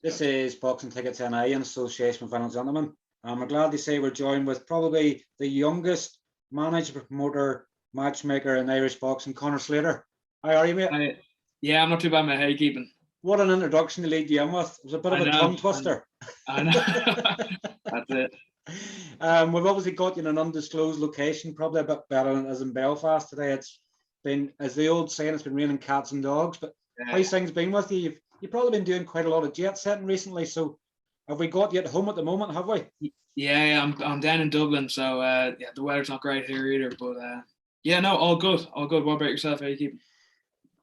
This is Boxing Tickets NI in association with Vinyl Gentlemen. We're glad to say we're joined with probably the youngest manager, promoter, matchmaker in Irish boxing, Conor Slater. How are you, mate? Yeah, I'm not too bad, mate. How are you keeping? What an introduction to lead you in with. It was a bit of a tongue twister. I know. That's it. We've obviously got you in an undisclosed location, probably a bit better than it is in Belfast today. It's been, as the old saying, it's been raining cats and dogs. But how's things been with you? You've probably been doing quite a lot of jet setting recently. So have we got you at home at the moment, have we? Yeah, I'm down in Dublin. So, the weather's not great here either. But, no, all good. All good. What about yourself? How are you keeping?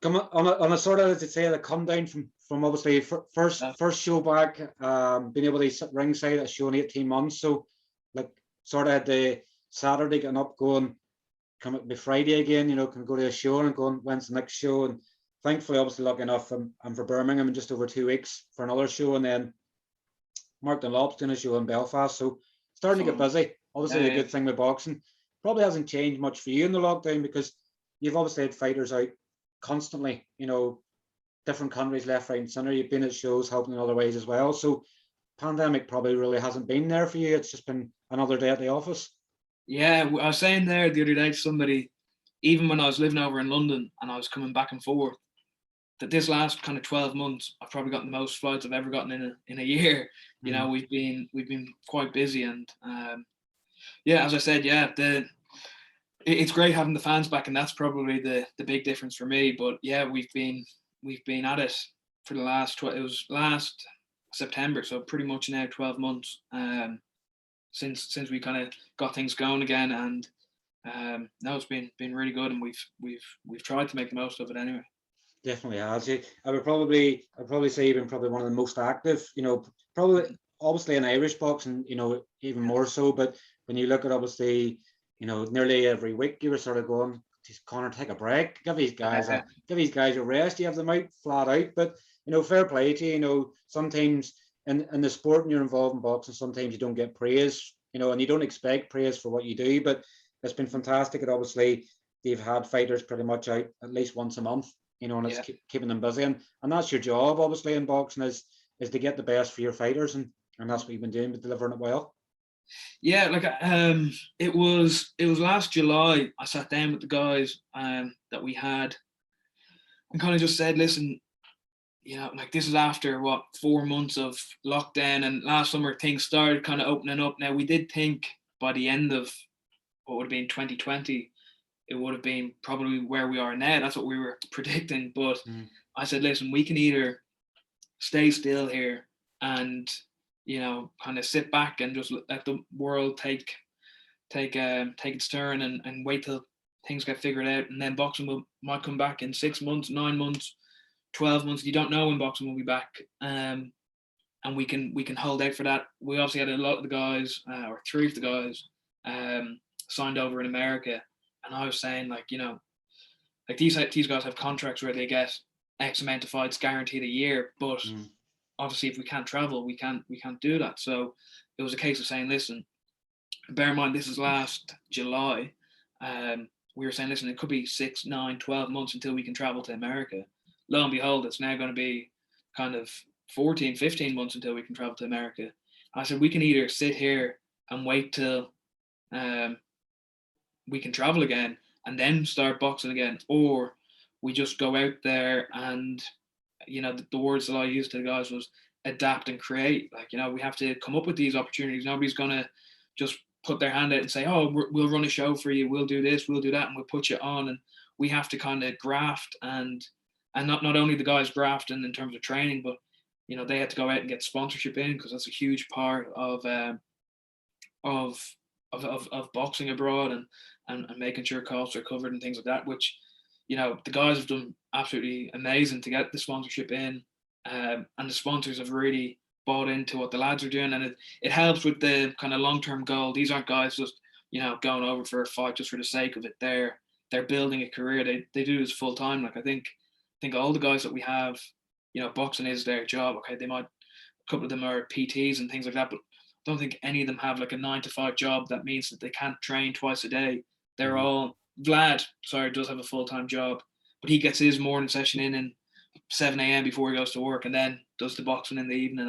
Come on a sort of, as you say, the come down from obviously first show back, being able to sit ringside at a show in 18 months. So, like, sort of had the Saturday getting up, going, come at the Friday again, can go to a show and go, when's the next show? And thankfully, obviously, lucky enough, I'm for Birmingham in just over 2 weeks for another show. And then Mark Dunlop's doing a show in Belfast. So, starting to get busy. Obviously, the good thing with boxing probably hasn't changed much for you in the lockdown, because you've obviously had fighters out constantly, different countries, left, right, and centre. You've been at shows, helping in other ways as well. So, pandemic probably really hasn't been there for you. It's just been another day at the office. Yeah, I was saying there the other day to somebody, even when I was living over in London and I was coming back and forth, that this last kind of 12 months, I've probably gotten the most flights I've ever gotten in a year. We've been quite busy, and as I said, it's great having the fans back, and that's probably the big difference for me. But yeah, we've been at it for the last it was last September, so pretty much now 12 months since we kind of got things going again, and no, it's been really good, and we've tried to make the most of it anyway. Definitely has. I'd probably say you've been probably one of the most active, probably obviously in Irish boxing, even more so. But when you look at obviously, nearly every week you were sort of going, Conor, take a break, give these guys a rest. You have them out flat out. But fair play to you. Sometimes in the sport and you're involved in boxing, sometimes you don't get praise, and you don't expect praise for what you do. But it's been fantastic. And obviously they've had fighters pretty much out at least once a month. And it's keeping them busy, and that's your job, obviously, in boxing is to get the best for your fighters, and that's what you've been doing, but delivering it well. Yeah, like it was last July. I sat down with the guys that we had, and kind of just said, listen, this is after 4 months of lockdown, and last summer things started kind of opening up. Now we did think by the end of what would have been 2020. It would have been probably where we are now. That's what we were predicting. But I said, listen, we can either stay still here and, kind of sit back and just let the world take its turn and wait till things get figured out. And then boxing might come back in 6 months, 9 months, 12 months. You don't know when boxing will be back. And we can hold out for that. We obviously had a lot of the guys, or 3 of the guys, signed over in America. And I was saying, these guys have contracts where they get X amount of fights guaranteed a year, but obviously if we can't travel, we can't do that. So it was a case of saying, listen, bear in mind this is last July. We were saying, listen, it could be 6, 9, 12 months until we can travel to America. Lo and behold, it's now going to be kind of 14, 15 months until we can travel to America. I said, we can either sit here and wait till we can travel again and then start boxing again, or we just go out there and, the words that I used to the guys was adapt and create. We have to come up with these opportunities. Nobody's going to just put their hand out and say, oh, we'll run a show for you, we'll do this, we'll do that, and we'll put you on. And we have to kind of graft, and not only the guys grafting in terms of training, but, they had to go out and get sponsorship in, because that's a huge part of boxing abroad, and making sure costs are covered and things like that, which, the guys have done absolutely amazing to get the sponsorship in, and the sponsors have really bought into what the lads are doing, and it helps with the kind of long-term goal. These aren't guys just, going over for a fight just for the sake of it. They're building a career. They do this full time. I think all the guys that we have, boxing is their job. Okay, a couple of them are PTs and things like that, but I don't think any of them have a 9-to-5 job that means that they can't train twice a day. They're all Vlad, does have a full-time job, but he gets his morning session in 7 a.m. before he goes to work, and then does the boxing in the evening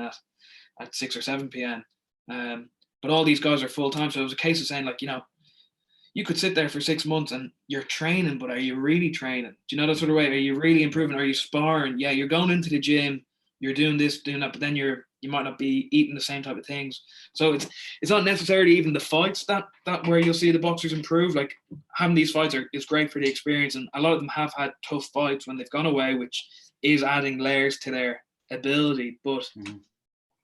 at 6 or 7 p.m. But all these guys are full time, so it was a case of saying, like, you could sit there for 6 months and you're training, but are you really training? Do you know that sort of way? Are you really improving? Are you sparring? Yeah, you're going into the gym, you're doing this, doing that, but then you might not be eating the same type of things. So it's not necessarily even the fights that where you'll see the boxers improve. Like, having these fights is great for the experience, and a lot of them have had tough fights when they've gone away, which is adding layers to their ability. But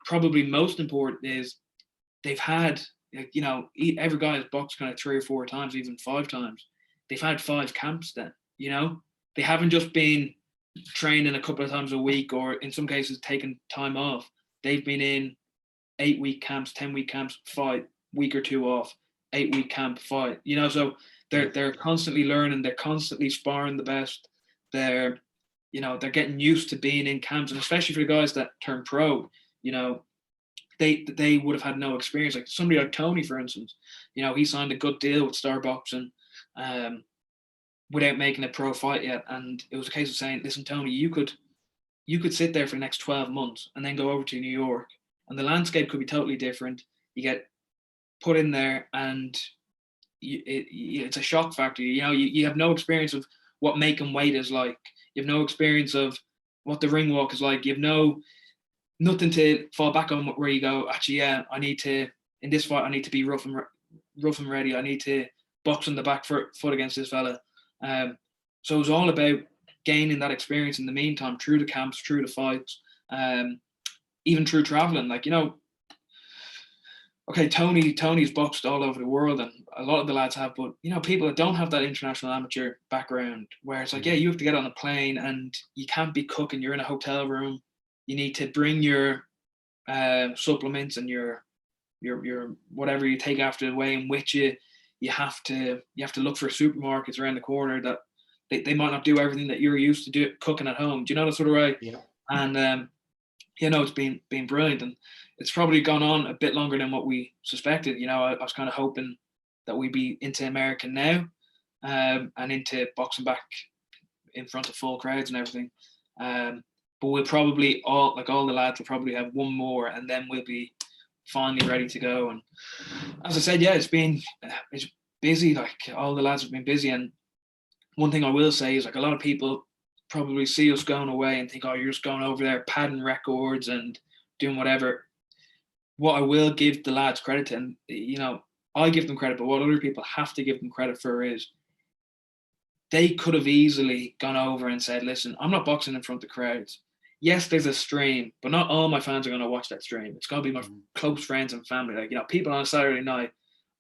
probably most important is they've had, every guy has boxed kind of 3 or 4 times, even 5 times. They've had 5 camps then, they haven't just been training a couple of times a week, or in some cases taking time off. They've been in 8-week camps, 10-week camps, fight, week or 2 off, 8-week camp, fight, so they're constantly learning, they're constantly sparring the best. They're getting used to being in camps, and especially for the guys that turn pro, they would have had no experience. Like somebody like Tony, for instance, he signed a good deal with Star Boxing without making a pro fight yet. And it was a case of saying, listen, Tony, you could sit there for the next 12 months and then go over to New York, and the landscape could be totally different. You get put in there and it's a shock factor. You have no experience of what making weight is like. You have no experience of what the ring walk is like. You have nothing to fall back on where you go, actually, yeah, I need to, in this fight, I need to be rough and ready. I need to box on the back foot against this fella. So it was all about gaining that experience in the meantime, through the camps, through the fights, even through traveling. Like, okay, Tony's boxed all over the world, and a lot of the lads have, but people that don't have that international amateur background, where it's like, yeah, you have to get on a plane and you can't be cooking, you're in a hotel room. You need to bring your supplements and your whatever you take after the weigh-in with you. You have to look for supermarkets around the corner that they might not do everything that you're used to do cooking at home. Do you know that sort of way? Yeah. And it's been brilliant, and it's probably gone on a bit longer than what we suspected. I was kind of hoping that we'd be into America now, and into boxing back in front of full crowds and everything. But we'll probably all the lads will probably have one more, and then we'll be finally ready to go. And as I said, yeah, it's busy. Like, all the lads have been busy. And one thing I will say is, like, a lot of people probably see us going away and think, oh, you're just going over there padding records and doing whatever. What I will give the lads credit to, and I give them credit, but what other people have to give them credit for is they could have easily gone over and said, listen, I'm not boxing in front of crowds. Yes, there's a stream, but not all my fans are going to watch that stream. It's going to be my close friends and family. Like, people on a Saturday night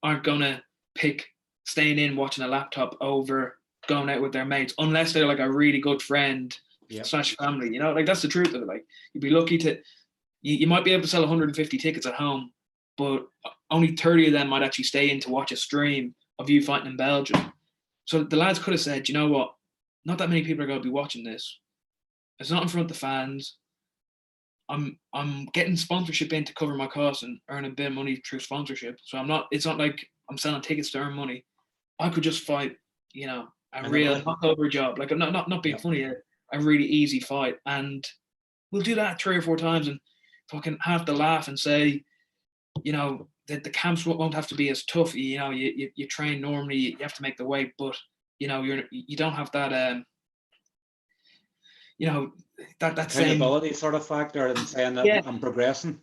aren't going to pick staying in watching a laptop over going out with their mates, unless they're like a really good friend / family. Like, that's the truth of it. Like, you'd be lucky to, you might be able to sell 150 tickets at home, but only 30 of them might actually stay in to watch a stream of you fighting in Belgium. So the lads could have said, you know what, not that many people are going to be watching this. It's not in front of the fans. I'm getting sponsorship in to cover my costs and earn a bit of money through sponsorship. So it's not like I'm selling tickets to earn money. I could just fight, a real knock-over job. Like, not being funny, a really easy fight. And we'll do that 3 or 4 times and fucking have to laugh and say, that the camps won't have to be as tough. You train normally, you have to make the weight, but you don't have that that same accountability sort of factor, and saying that I'm progressing.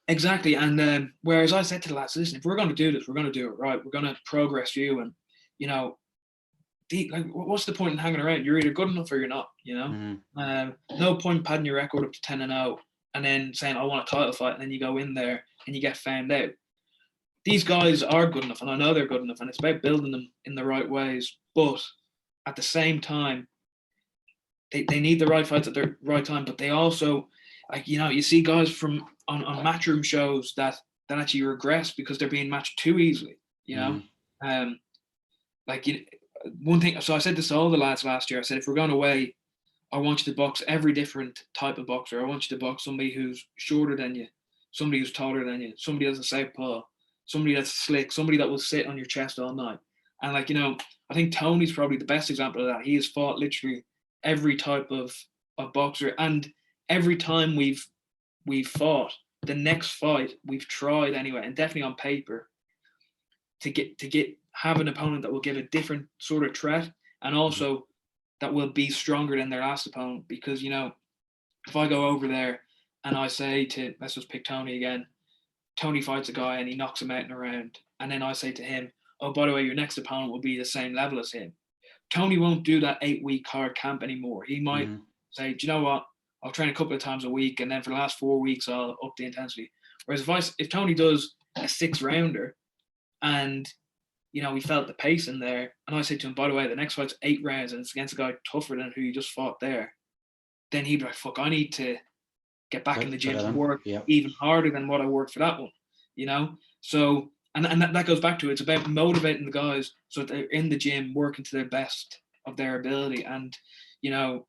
Exactly. And whereas I said to the lads, listen, if we're going to do this, we're going to do it right. We're going to progress you, and what's the point in hanging around? You're either good enough or you're not. No point padding your record up to 10-0 and then saying I want a title fight, and then you go in there and you get found out. These guys are good enough, and I know they're good enough, and it's about building them in the right ways. But at the same time, they need the right fights at the right time. But they also, you see guys from on matchroom shows that actually regress because they're being matched too easily. One thing. So I said this to all the lads last year. I said, if we're going away, I want you to box every different type of boxer. I want you to box somebody who's shorter than you, somebody who's taller than you, somebody that's a southpaw, somebody that's slick, somebody that will sit on your chest all night. And I think Tony's probably the best example of that. He has fought literally every type of of boxer, and every time we've fought, the next fight we've tried anyway, and definitely on paper, to have an opponent that will give a different sort of threat, and also that will be stronger than their last opponent. Because, you know, if I go over there and I say to, let's just pick Tony again, Tony fights a guy and he knocks him out in a round, and then I say to him, oh, by the way, your next opponent will be the same level as him. Tony won't do that 8-week hard camp anymore. He might say, do you know what? I'll train a couple of times a week, and then for the last 4 weeks, I'll up the intensity. Whereas if Tony does a 6-rounder and, you know, we felt the pace in there, and I say to him, by the way, the next fight's 8 rounds and it's against a guy tougher than who you just fought there, then he'd be like, fuck, I need to get back in the gym and work even harder than what I worked for that one, you know? So, and that goes back to it. It's about motivating the guys so that they're in the gym working to their best of their ability. And, you know,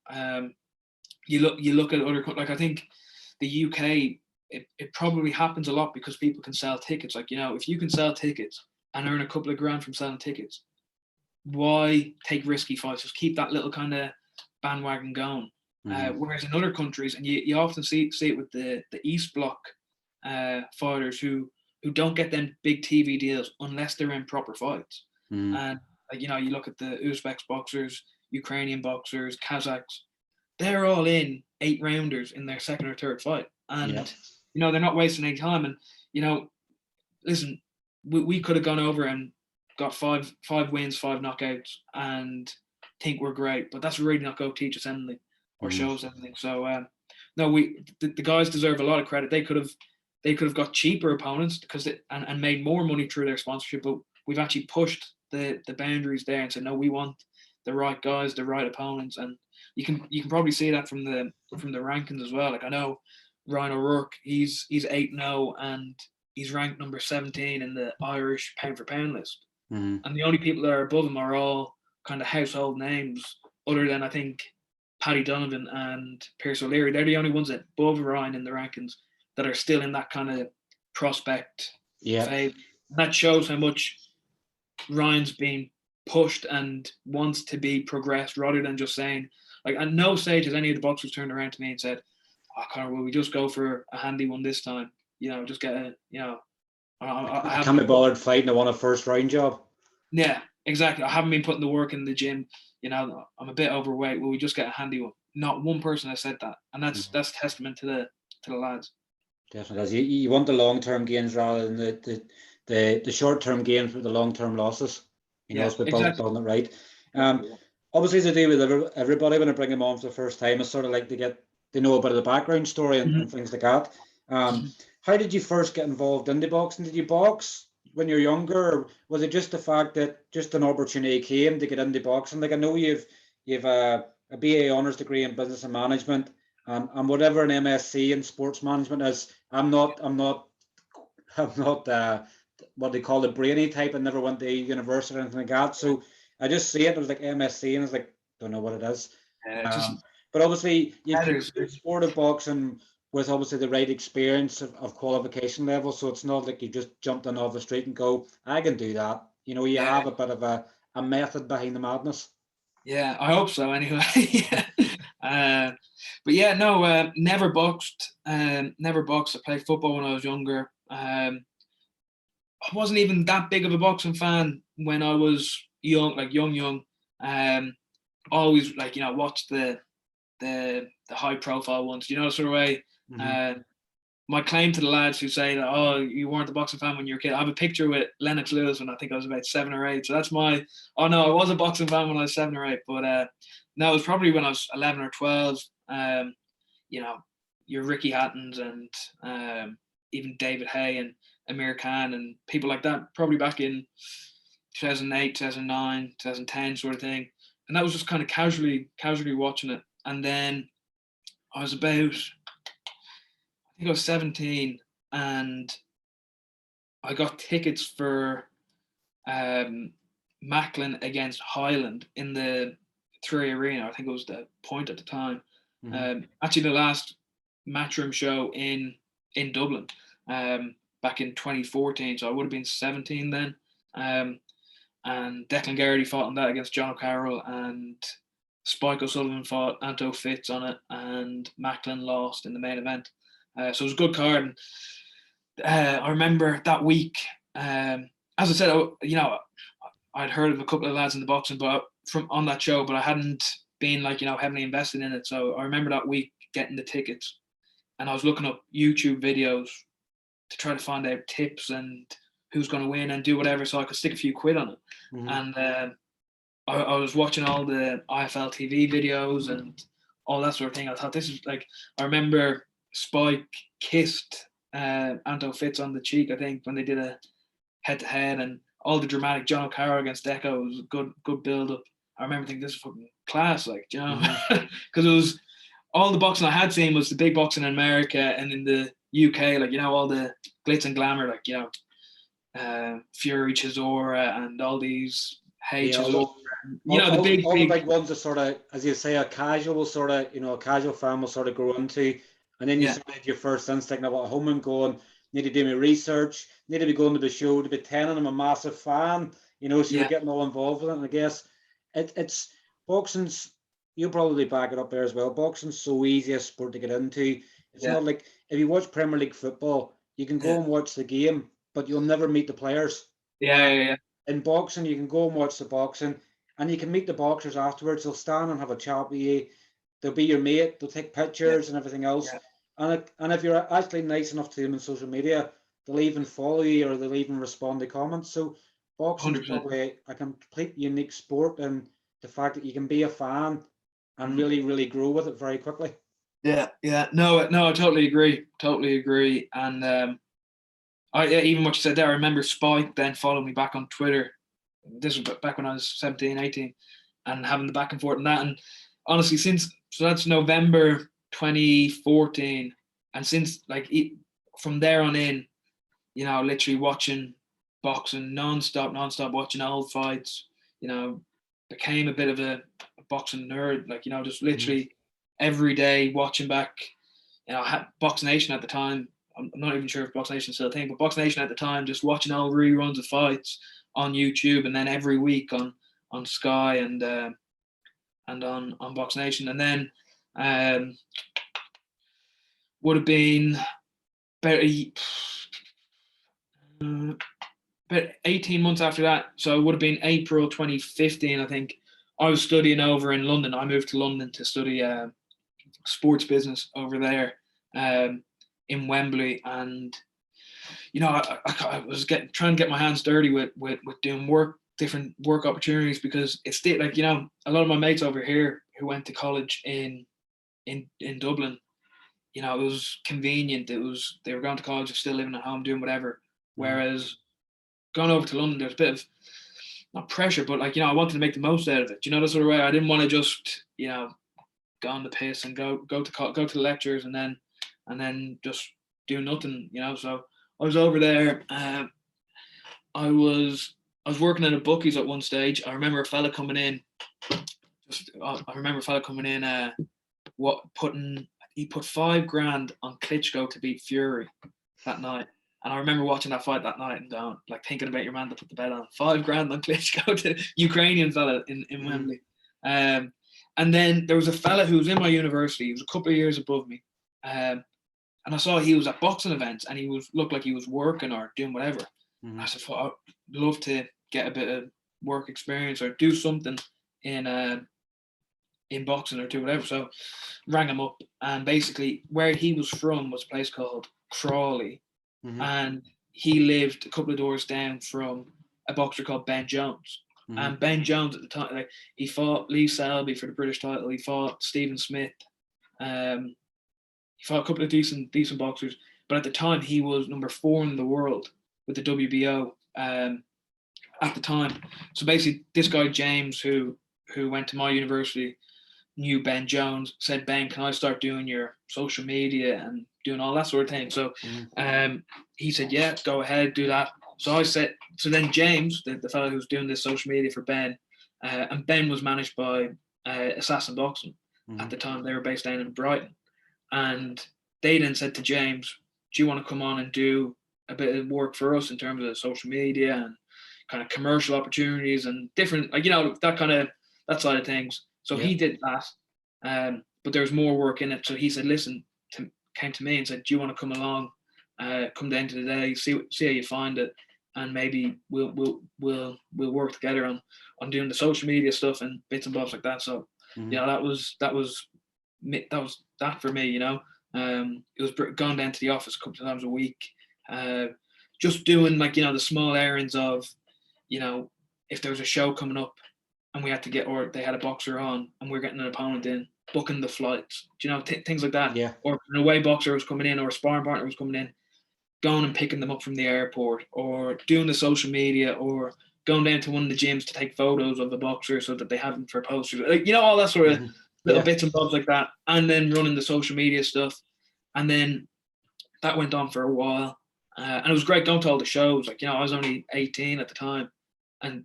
you look at other, like, I think the UK, it probably happens a lot because people can sell tickets. Like, you know, if you can sell tickets and earn a couple of grand from selling tickets, why take risky fights? Just keep that little kind of bandwagon going. Whereas in other countries, and you often see it with the East Bloc fighters who don't get them big TV deals unless they're in proper fights. And, like, you know, you look at the Uzbek boxers, Ukrainian boxers, Kazakhs, they're all in 8-rounders in their second or third fight. And, you know, they're not wasting any time. And, you know, listen, we could have gone over and got five wins, 5 knockouts, and think we're great, but that's really not going to teach us anything or show us anything. So, no, the guys deserve a lot of credit. They could have got cheaper opponents because and made more money through their sponsorship, but we've actually pushed the boundaries there and said, no, we want the right guys, the right opponents. And you can probably see that from the rankings as well. Like, I know Ryan O'Rourke, he's 8-0 and he's ranked number 17 in the Irish pound for pound list. And the only people that are above him are all kind of household names, other than, I think, Paddy Donovan and Pierce O'Leary. They're the only ones above Ryan in the rankings that are still in that kind of prospect phase. And that shows how much Ryan's being pushed and wants to be progressed, rather than just saying, like, at no stage has any of the boxers turned around to me and said, oh, Conor, will we just go for a handy one this time? You know, just get a, you know, I can't be bothered fighting. I want a first round job. Yeah, exactly. I haven't been putting the work in the gym. You know, I'm a bit overweight. Will we just get a handy one? Not one person has said that, and that's testament to the lads. Definitely, you want the long term gains rather than the short term gains with the long term losses. You know, it's about building it right. Obviously, as I do with everybody when I bring them on for the first time, it's sort of like they know a bit of the background story and things like that. How did you first get involved in the boxing? Did you box when you're younger, or was it just the fact that just an opportunity came to get into boxing? Like, I know you've a BA honours degree in business and management, and whatever an MSc in sports management is. I'm not what they call the brainy type. I never went to university or anything like that. So I just see it as like MSc, and it's like, don't know what it is. But obviously, you've sport of boxing with obviously the right experience of qualification level. So it's not like you just jumped on off the street and go, I can do that. You know, you have a bit of a method behind the madness. Yeah, I hope so anyway. But yeah, no, never boxed. Never boxed. I played football when I was younger. I wasn't even that big of a boxing fan when I was young, like young. Always, like, you know, watched the high profile ones, you know, sort of way. My claim to the lads who say that, oh, you weren't a boxing fan when you were a kid, I have a picture with Lennox Lewis when I think I was about 7 or 8. So that's oh no, I was a boxing fan when I was 7 or 8, but no, it was probably when I was 11 or 12. You know, your Ricky Hattons and even David Hay and Amir Khan and people like that, probably back in 2008, 2009, 2010 sort of thing. And that was just kind of casually watching it. And then I was about, I think I was 17, and I got tickets for Macklin against Highland in the 3 Arena. I think it was the Point at the time. Actually, the last Matchroom show in Dublin back in 2014. So I would have been 17 then. And Declan Garrity fought on that against John O'Carroll and Spike O'Sullivan fought Anto Fitz on it, and Macklin lost in the main event. So it was a good card. And, I remember that week, as I said, I'd heard of a couple of lads in the boxing, but from on that show, but I hadn't been heavily invested in it. So I remember that week getting the tickets, and I was looking up YouTube videos to try to find out tips and who's going to win and do whatever, so I could stick a few quid on it. And I was watching all the IFL TV videos and all that sort of thing. I thought this is I remember Spike kissed Anto Fitz on the cheek, I think, when they did a head-to-head, and all the dramatic John O'Carroll against Deco was a good build-up. I remember thinking, this is fucking class, because it was all the boxing I had seen was the big boxing in America and in the UK, all the glitz and glamour, Fury, Chisora, and all these Chisora. The big ones are sort of, as you say, a casual fan will sort of grow into, and then you sort of have your first instinct about at home and going, need to do my research, need to be going to the show to be 10, and I'm a massive fan, so you're getting all involved with it. And I guess it's boxing's, you'll probably back it up there as well, boxing's so easy a sport to get into. It's not like if you watch Premier League football, you can go and watch the game, but you'll never meet the players. In boxing, you can go and watch the boxing, and you can meet the boxers afterwards. They'll stand and have a chat with you. They'll be your mate. They'll take pictures and everything else. And if you're actually nice enough to them on social media, they'll even follow you or they'll even respond to comments. So boxing is probably a complete unique sport, and the fact that you can be a fan and really, really grow with it very quickly. No, I totally agree. And even what you said there, I remember Spike then followed me back on Twitter. This was back when I was 17, 18, and having the back and forth and that. And honestly, so that's November 2014, and since from there on in, literally watching boxing non-stop, watching old fights, became a bit of a boxing nerd, just literally every day watching back. I had Box Nation at the time. I'm not even sure if Box Nation is still a thing, but Box Nation at the time, just watching all reruns of fights on YouTube, and then every week on Sky and on Box Nation. And then would have been about 18 months after that, so it would have been April 2015, I think. I was studying over in London. I moved to London to study sports business over there in Wembley, and I was trying to get my hands dirty with doing different work opportunities, because it's a lot of my mates over here who went to college in Dublin, it was convenient. They were going to college and still living at home doing whatever, whereas going over to London, there's a bit of not pressure, but I wanted to make the most out of it. That sort of way. I didn't want to just go on the piss and go to the lectures and then just do nothing. So I was over there. I was working in a bookies at one stage. I remember a fella coming in. He put $5,000 on Klitschko to beat Fury that night. And I remember watching that fight that night and going, thinking about your man that put the bet on. $5,000 on Klitschko to Ukrainian fella in Wembley. And then there was a fella who was in my university. He was a couple of years above me. And I saw he was at boxing events, and he looked like he was working or doing whatever. I said, I'd love to get a bit of work experience or do something in boxing or do whatever. So rang him up, and basically where he was from was a place called Crawley. And he lived a couple of doors down from a boxer called Ben Jones. And Ben Jones at the time, he fought Lee Selby for the British title. He fought Stephen Smith. He fought a couple of decent boxers. But at the time, he was number 4 in the world with the WBO at the time. So basically, this guy James, who went to my university, knew Ben Jones, said, Ben, can I start doing your social media and doing all that sort of thing? So he said, yeah, go ahead, do that. So then James, the fellow who was doing this social media for Ben, and Ben was managed by Assassin Boxing at the time. They were based down in Brighton. And they then said to James, do you want to come on and do a bit of work for us in terms of social media and kind of commercial opportunities and different, that side of things. So he did that, but there's more work in it. So he said, listen, came to me and said, do you want to come along, come down to the day, see how you find it, and maybe we'll work together on doing the social media stuff and bits and bobs like that. So that was that for me. It was going down to the office a couple of times a week, just doing the small errands of, if there was a show coming up and we had to get, or they had a boxer on and we're getting an opponent in, booking the flights, things like that. Yeah. Or an away boxer was coming in, or a sparring partner was coming in, going and picking them up from the airport, or doing the social media, or going down to one of the gyms to take photos of the boxer so that they have them for posters. All that sort of little bits and bobs like that. And then running the social media stuff. And then that went on for a while. And it was great going to all the shows. I was only 18 at the time and,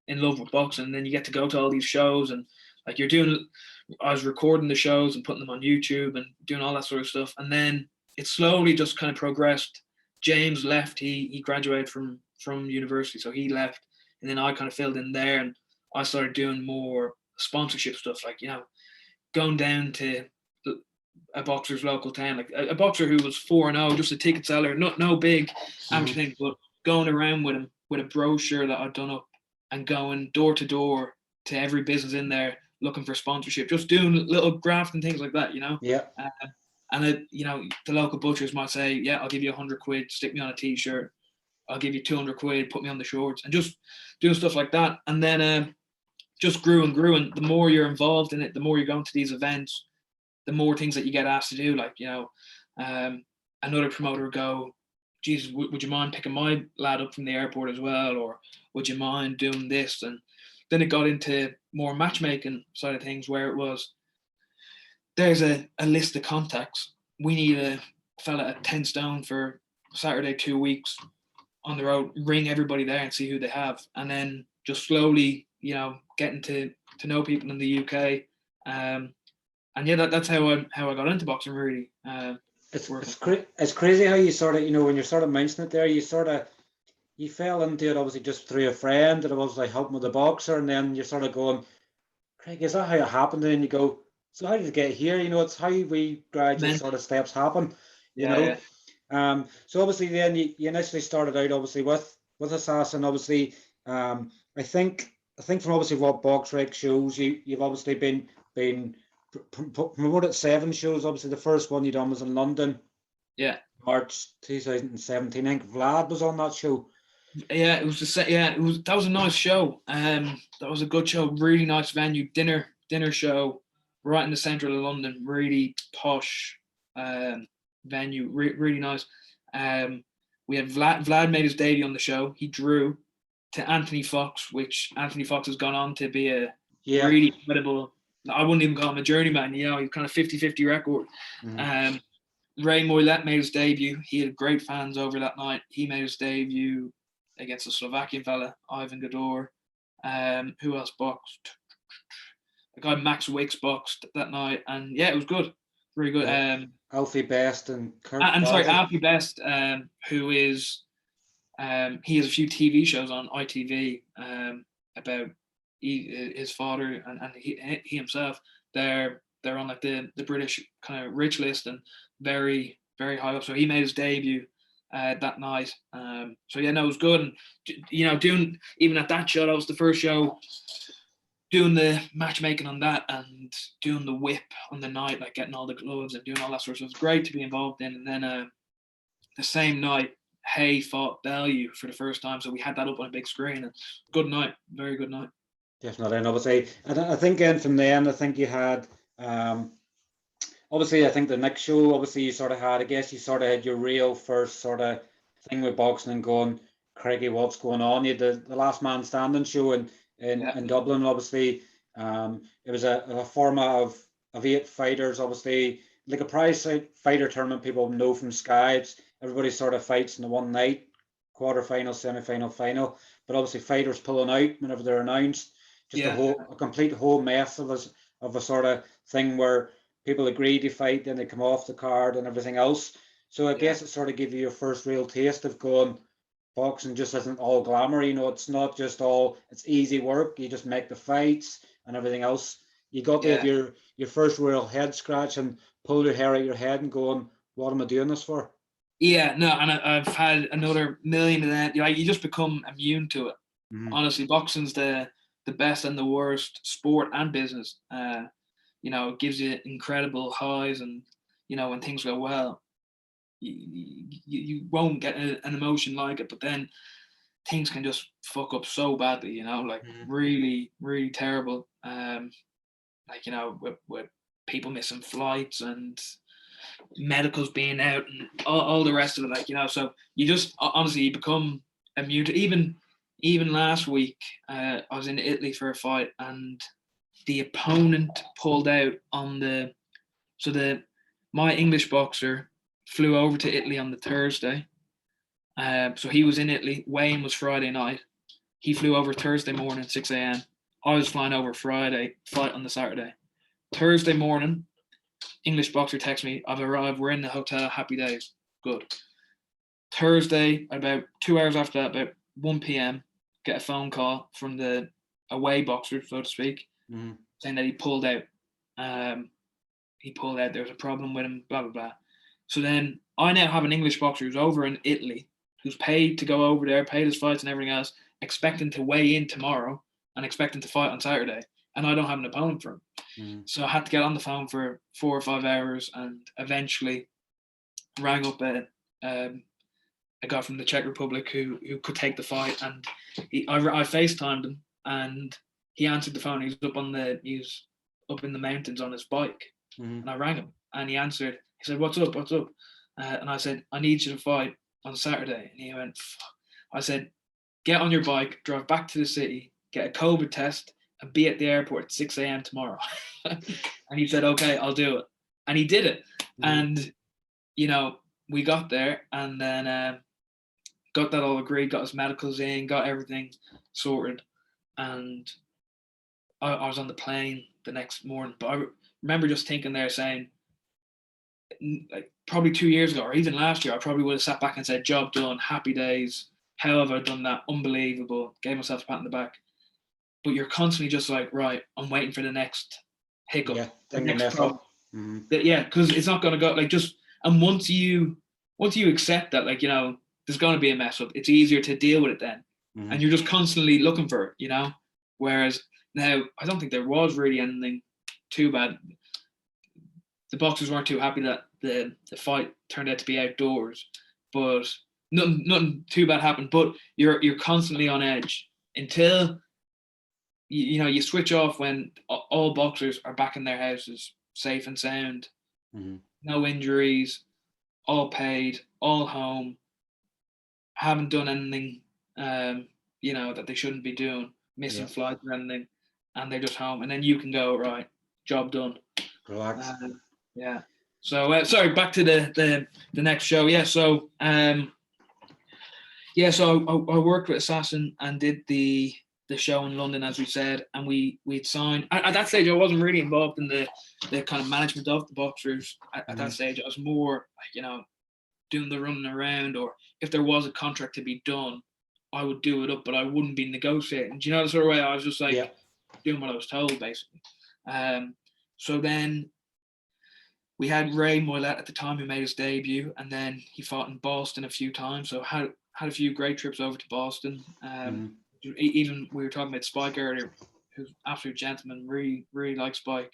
in love with boxing. And then you get to go to all these shows and I was recording the shows and putting them on YouTube and doing all that sort of stuff. And then it slowly just kind of progressed. James left. He graduated from university, so he left. And then I kind of filled in there and I started doing more sponsorship stuff, going down to a boxer's local town, a boxer who was 4-0, just a ticket seller, no big amateur thing, but going around with him with a brochure that I'd done up and going door to door to every business in there looking for sponsorship, just doing little graft and things like that, and the local butchers might say, yeah, I'll give you 100 quid, stick me on a t-shirt, I'll give you 200 quid, put me on the shorts, and just doing stuff like that. And then just grew and grew, and the more you're involved in it, the more you're going to these events, the more things that you get asked to do. Another promoter would go, Jesus, would you mind picking my lad up from the airport as well, or would you mind doing this? And then it got into more matchmaking side of things, where it was, there's a list of contacts. We need a fella at 10 stone for Saturday 2 weeks on the road. Ring everybody there and see who they have, and then just slowly, getting to know people in the UK. And that's how I got into boxing, really. It's crazy how you sort of, when you're sort of mentioning it there, you fell into it obviously just through a friend that was helping with the boxer, and then you're sort of going, Craig, is that how it happened? And then you go, so how did it get here? It's how we gradual sort of steps happen, Yeah. So obviously then you initially started out obviously with Assassin, obviously. I think from obviously what BoxRec shows, you've obviously been promoted 7 shows. Obviously the first one you done was in London. Yeah. March 2017. I think Vlad was on that show. Yeah, it was that was a nice show. That was a good show. Really nice venue, dinner show, right in the centre of London. Really posh venue. Really nice. We had Vlad made his debut on the show. He drew to Anthony Fox, which Anthony Fox has gone on to be a really incredible. I wouldn't even call him a journeyman. He's kind of 50-50 record. Ray Moylet made his debut. He had great fans over that night. He made his debut against a Slovakian fella, Ivan Gador. Who else boxed? A guy Max Wicks boxed that night, and it was good, very good. Alfie Best and Kurt. Alfie Best, who is, he has a few TV shows on ITV about his father and he himself. They're on the British kind of rich list and very, very high up. So he made his debut that night. It was good. And doing, even at that show, that was the first show, doing the matchmaking on that and doing the whip on the night, getting all the gloves and doing all that sort of stuff. It was great to be involved in. And then the same night, Hay fought Bellew for the first time, so we had that up on a big screen. And good night, very good night. Definitely, and obviously, I think then from then, I think you had, obviously, I think the next show, obviously, you sort of had your real first sort of thing with boxing and going, Craigie, what's going on? You had the Last Man Standing show in Dublin, obviously. It was a format of 8 fighters, obviously, like a prize fighter tournament people know from Sky. Everybody sort of fights in the one night, quarter-final, semi-final, final. But obviously, fighters pulling out whenever they're announced. Just a complete whole mess of a sort of thing where people agree to fight, then they come off the card and everything else. So I guess it sort of gave you your first real taste of going, boxing just isn't all glamour. It's not just all, it's easy work. You just make the fights and everything else. you got to have your first real head scratch and pull your hair out your head and going, what am I doing this for? Yeah, no, and I've had another million of that. You just become immune to it. Honestly, boxing's the best and the worst sport and business. It gives you incredible highs, and when things go well, you won't get an emotion like it. But then things can just fuck up so badly. Really, really terrible. With people missing flights and medicals being out and all the rest of it, so you just honestly you become immune to even last week. I was in Italy for a fight, and the opponent pulled out my English boxer flew over to Italy on the Thursday, so he was in Italy. Weigh-in was Friday night. He flew over Thursday morning 6 a.m. I was flying over Friday, fight on the Saturday. Thursday morning, English boxer texts me, I've arrived, we're in the hotel, happy days. Good. Thursday, about 2 hours after that, about 1 p.m., get a phone call from the away boxer, so to speak, saying that he pulled out. There was a problem with him, blah, blah, blah. So then I now have an English boxer who's over in Italy, who's paid to go over there, paid his flights and everything else, expecting to weigh in tomorrow and expecting to fight on Saturday. And I don't have an opponent for him. So I had to get on the phone for 4 or 5 hours, and eventually rang up a guy from the Czech Republic who could take the fight. And I FaceTimed him, and he answered the phone. He was up in the mountains on his bike. And I rang him, and he answered. He said, what's up? And I said, I need you to fight on Saturday. And he went, fuck. I said, get on your bike, drive back to the city, get a COVID test, and be at the airport at 6 a.m. tomorrow. And he said, okay, I'll do it. And he did it. And, we got there, and then got that all agreed, got his medicals in, got everything sorted. And I was on the plane the next morning. But I remember just thinking there, saying, like, probably 2 years ago, or even last year, I probably would have sat back and said, job done, happy days. How have I done that? Unbelievable. Gave myself a pat on the back. But you're constantly just like, right, I'm waiting for the next hiccup. Yeah, the next problem. Yeah, because it's not going to go, and once you accept that, there's going to be a mess up, it's easier to deal with it then. And you're just constantly looking for it, Whereas now, I don't think there was really anything too bad. The boxers weren't too happy that the fight turned out to be outdoors, but nothing too bad happened. But you're constantly on edge until you switch off when all boxers are back in their houses, safe and sound, no injuries, all paid, all home, haven't done anything, that they shouldn't be doing, missing flights or anything, and they're just home. And then you can go, right, job done. Relax. Yeah. So sorry, back to the next show. Yeah. So so I worked with Assassin and did the show in London, as we said, and we'd signed. At that stage, I wasn't really involved in the kind of management of the boxers. At that stage, I was more doing the running around, or if there was a contract to be done, I would do it up, but I wouldn't be negotiating. Do you know the sort of way? I was just doing what I was told, basically. So then we had Ray Moylett at the time, who made his debut, and then he fought in Boston a few times. So had a few great trips over to Boston. Even we were talking about Spike earlier, who's an absolute gentleman, really, really liked Spike.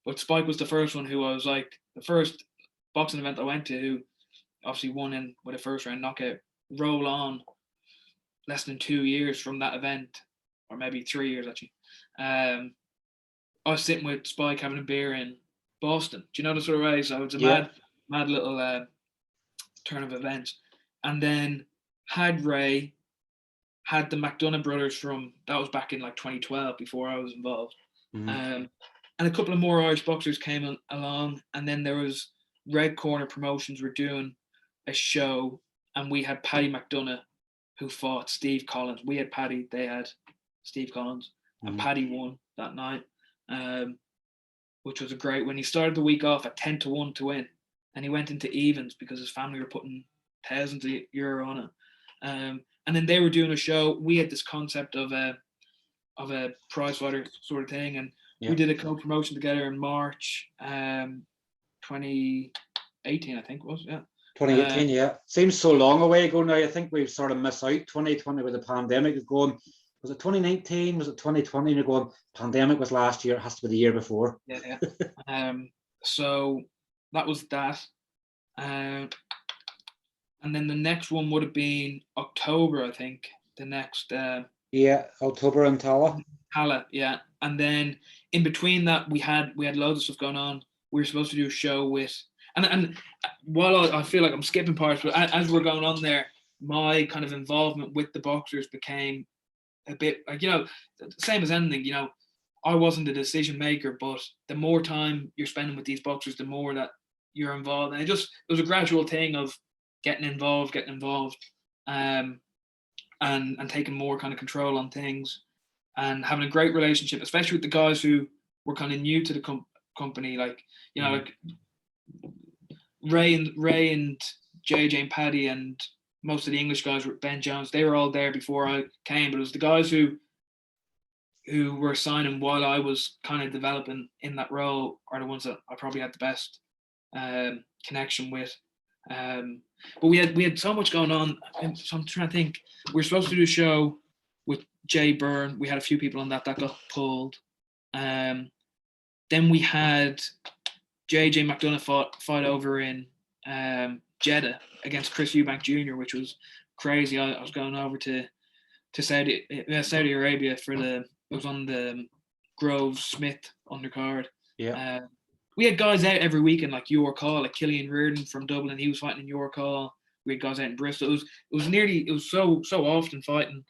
But Spike was the first one who I was like, the first boxing event I went to, who obviously won in with a first round knockout. Roll on less than 2 years from that event, or maybe 3 years actually. I was sitting with Spike having a beer in Boston. Do you know the sort of way? So it's a mad little turn of events. And then had Ray, had the McDonough brothers that was back in 2012, before I was involved. And a couple of more Irish boxers came along, and then there was Red Corner Promotions were doing a show, and we had Paddy McDonough, who fought Steve Collins. We had Paddy, they had Steve Collins, and Paddy won that night, which was a great win. He started the week off at 10-1 to win, and he went into evens because his family were putting thousands of euro on it. And then they were doing a show. We had this concept of a prize fighter sort of thing, and Yeah. We did a co-promotion together in March 2018, I think it was, yeah. 2018, yeah. Seems so long away ago now. I think we've sort of missed out 2020 with the pandemic. Going, was it 2019? Was it 2020? And you're going, pandemic was last year. It has to be the year before. Yeah. So that was that. And then the next one would have been October, I think. The next. Yeah, October in Tala. Yeah. And then in between that, we had loads of stuff going on. We were supposed to do a show with, and while I feel like I'm skipping parts, but as we're going on there, my kind of involvement with the boxers became a bit like, same as anything, I wasn't a decision maker, but the more time you're spending with these boxers, the more that you're involved. And it was a gradual thing of getting involved, and taking more kind of control on things, and having a great relationship, especially with the guys who were kind of new to the company, like, like Ray and JJ and Paddy and most of the English guys, Ben Jones, they were all there before I came, but it was the guys who were signing while I was kind of developing in that role are the ones that I probably had the best connection with. But we had so much going on, so I'm trying to think. We were supposed to do a show with Jay Byrne. We had a few people on that got pulled. Then we had JJ McDonough fight over in Jeddah against Chris Eubank Jr., which was crazy. I was going over to Saudi Arabia it was on the Grove Smith undercard. Yeah. We had guys out every weekend, like York Hall, like Killian Reardon from Dublin. He was fighting in York Hall. We had guys out in Bristol. It was so often fighting.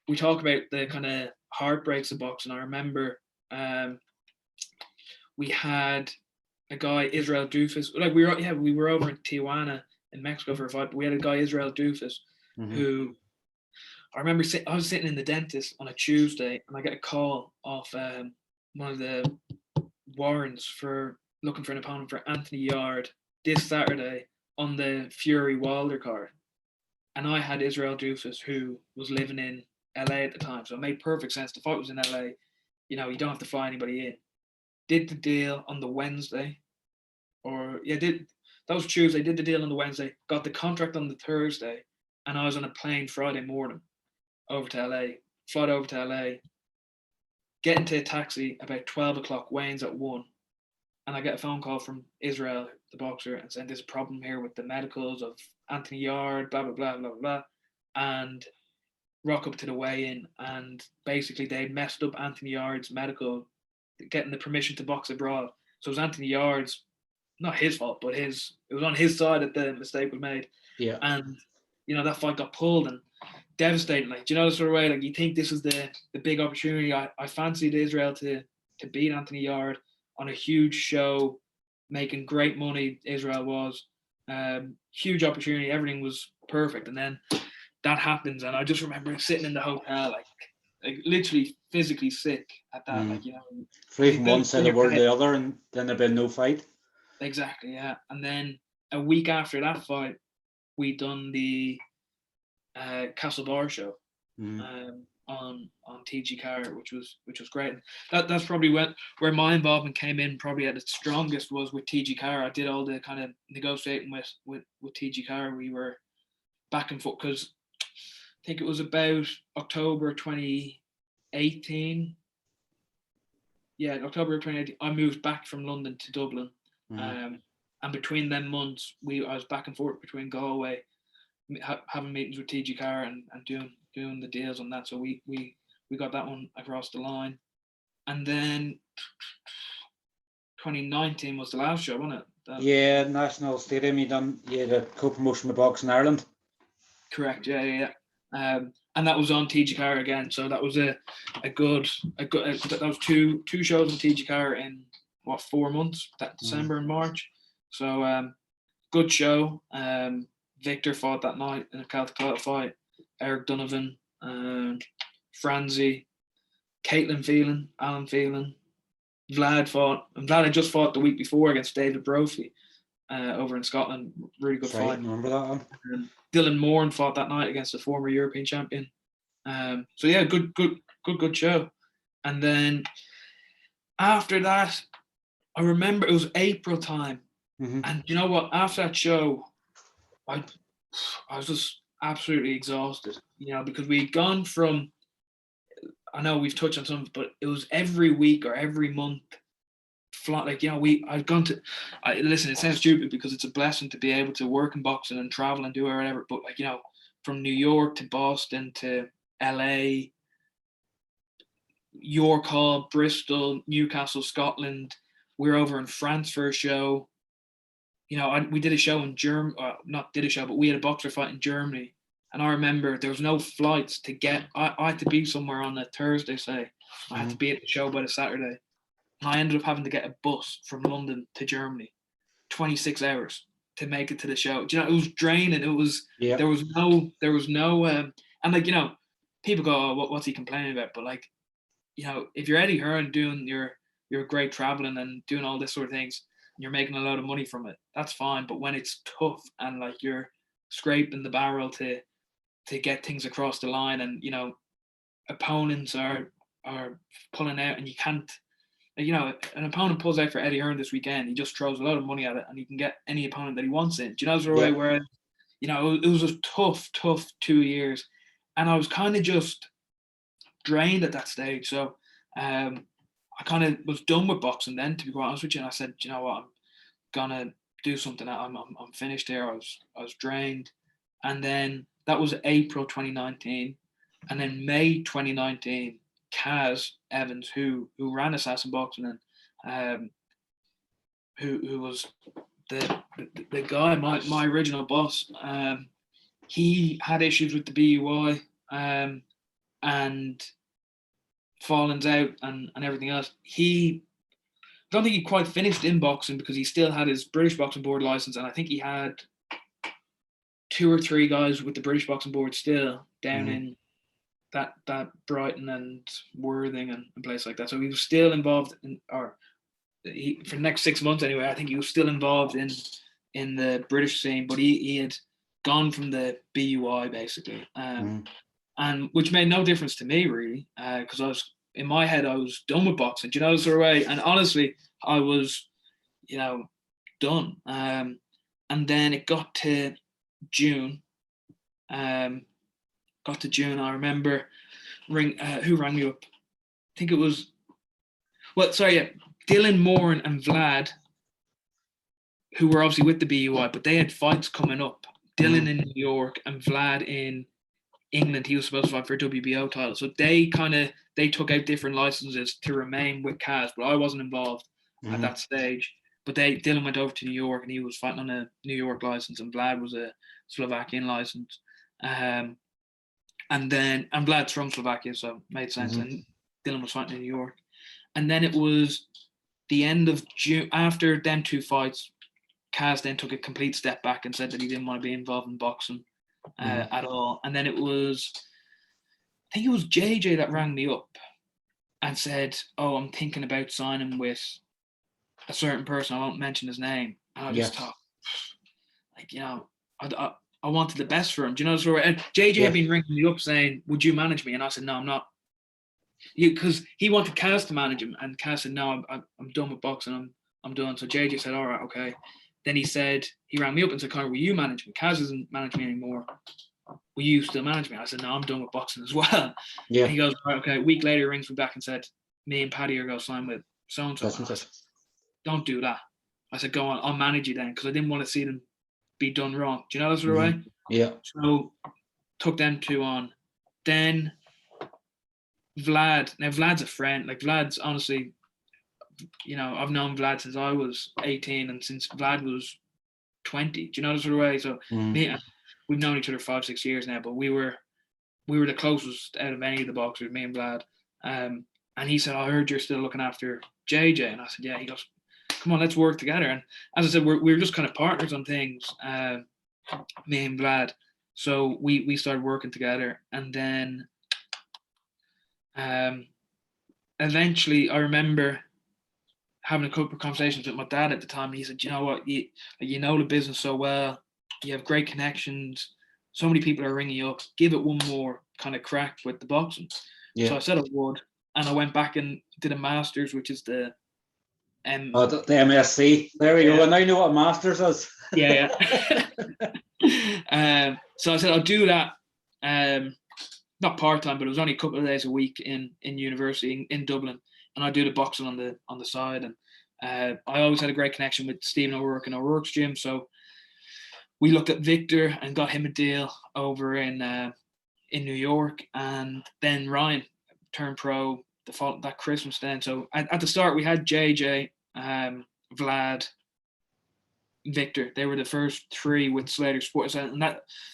We talk about the kind of heartbreaks of boxing. I remember we had a guy, Israel Doofus. Like we were over in Tijuana in Mexico for a fight, but we had a guy, Israel Doofus, who I remember I was sitting in the dentist on a Tuesday, and I get a call off one of the warrants for looking for an opponent for Anthony Yard this Saturday on the Fury Wilder card. And I had Israel Doofus, who was living in LA at the time. So it made perfect sense. The fight was in LA. You don't have to fly anybody in. Did the deal on the Wednesday. That was Tuesday. Did the deal on the Wednesday. Got the contract on the Thursday. And I was on a plane Friday morning over to LA. Flight over to LA. Get into a taxi about 12 o'clock. Wayne's at 1. And I get a phone call from Israel, the boxer, and saying there's a problem here with the medicals of Anthony Yard, blah, blah, blah, blah, blah. And rock up to the weigh-in, and basically they messed up Anthony Yard's medical, getting the permission to box abroad. So it was Anthony Yard's, not his fault, but it was on his side that the mistake was made. Yeah. And, that fight got pulled, and devastating. Like, the sort of way, like, you think this is the big opportunity. I fancied Israel to beat Anthony Yard on a huge show, making great money. Israel was huge opportunity. Everything was perfect, and then that happens, and I just remember sitting in the hotel, like literally physically sick at that. Like, free from one side of the world to the other, and then there'd been no fight. Exactly, yeah. And then a week after that fight, we done the Castle Bar show on TG Car, which was great. That's probably where my involvement came in probably at its strongest, was with TG Car. I did all the kind of negotiating with TG Car. We were back and forth, because I think it was about October 2018. Yeah, October 2018. I moved back from London to Dublin, and between them months, I was back and forth between Galway, having meetings with TG Car and doing the deals on that. So we got that one across the line, and then 2019 was the last show, wasn't it? National Stadium. You had a co-promotion with Boxing Ireland. Correct. Yeah. And that was on TG Car again. So that was a good. That was two shows on TG Car in 4 months? That December and March. So good show. Victor fought that night in a Celtic title fight. Eric Donovan, Franzi, Caitlin Phelan, Alan Phelan, Vlad fought, and Vlad had just fought the week before against David Brophy over in Scotland. Really good fight. I remember that one. Dylan Moran fought that night against a former European champion. So yeah, good show. And then after that, I remember it was April time. And you know what? After that show, I was just absolutely exhausted, because we'd gone from, I know we've touched on some, but it was every week or every month. I'd gone to, listen, it sounds stupid because it's a blessing to be able to work in boxing and travel and do whatever, but from New York to Boston to LA, York Hall, Bristol, Newcastle, Scotland. We were over in France for a show. We did a show in Germany, not did a show, but we had a boxer fight in Germany. And I remember there was no flights to get, I had to be somewhere on a Thursday, say. I had to be at the show by the Saturday. And I ended up having to get a bus from London to Germany, 26 hours to make it to the show. It was draining. It was, there was no, and people go, oh, what's he complaining about? But if you're Eddie Hearn doing your great traveling and doing all this sort of things, and you're making a lot of money from it, that's fine. But when it's tough and you're scraping the barrel to get things across the line, and opponents are pulling out, and you can't, an opponent pulls out for Eddie Hearn this weekend, he just throws a lot of money at it, and he can get any opponent that he wants in. Do you know the way? Where it was a tough 2 years, and I was kind of just drained at that stage. So I kind of was done with boxing then, to be quite honest with you. And I said, you know what, I'm gonna do something. I'm finished here. I was drained. And then that was April 2019, and then May 2019, Kaz Evans, who ran Assassin Boxing, and who was the guy, my original boss. He had issues with the BUI, and fallings out and everything else. I don't think he quite finished in boxing because he still had his British Boxing Board license, and I think he had 2 or 3 guys with the British Boxing Board still down in that Brighton and Worthing and a place like that. So he was still involved for the next 6 months anyway. I think he was still involved in the British scene, but he had gone from the BUI basically, and which made no difference to me really, because in my head I was done with boxing. Do you know, sort of way? And honestly, I was, done. And then it got to June. I remember who rang me up? I think it was, Dylan Moore and Vlad, who were obviously with the BUI, but they had fights coming up. Dylan in New York and Vlad in England. He was supposed to fight for a WBO title. So they took out different licenses to remain with Kaz, but I wasn't involved at that stage. But Dylan went over to New York and he was fighting on a New York license, and Vlad was a Slovakian license. And Vlad's from Slovakia, so it made sense. And Dylan was fighting in New York. And then it was the end of June. After them 2 fights, Kaz then took a complete step back and said that he didn't want to be involved in boxing at all. And then I think it was JJ that rang me up and said, oh, I'm thinking about signing with a certain person. I won't mention his name. And I just thought, I wanted the best for him. Do you know? So, and JJ had been ringing me up saying, would you manage me? And I said, no, I'm not. Because he wanted Kaz to manage him, and Kaz said, no, I'm done with boxing. I'm done. So JJ said, all right, okay. Then he rang me up and said, Conor, will you manage me? Kaz isn't managing me anymore. Will you still manage me? I said, no, I'm done with boxing as well. Yeah. And he goes, right, okay. A week later, he rings me back and said, me and Paddy are going to sign with so-and-so. Don't do that. I said, go on, I'll manage you then, because I didn't want to see them be done wrong. Do you know that sort of way? Yeah. So took them 2 on. Then Vlad. Now Vlad's a friend. Vlad's honestly, I've known Vlad since I was 18 and since Vlad was 20. Do you know that sort of way? So we've known each other 5-6 years now, but we were the closest out of any of the boxers, me and Vlad. And he said, I heard you're still looking after JJ. And I said, yeah. He goes, come on, let's work together. And as I said, we were just kind of partners on things, me and Vlad. So we started working together. And then eventually I remember having a couple of conversations with my dad at the time. And he said, you know what, you know the business so well. You have great connections. So many people are ringing you up. Give it one more kind of crack with the boxing. Yeah. So I said I would. and I went back and did a master's, which is the the MSc. There we go. And now you know what a master's is. Yeah. So I said I'll do that. Not part-time, but it was only a couple of days a week in university in Dublin, and I do the boxing on the side. And I always had a great connection with Stephen O'Rourke and O'Rourke's gym, so we looked at Victor and got him a deal over in New York, and then Ryan turned pro that Christmas then. So at the start we had JJ, Vlad, Victor. They were the first three with Slater Sports, and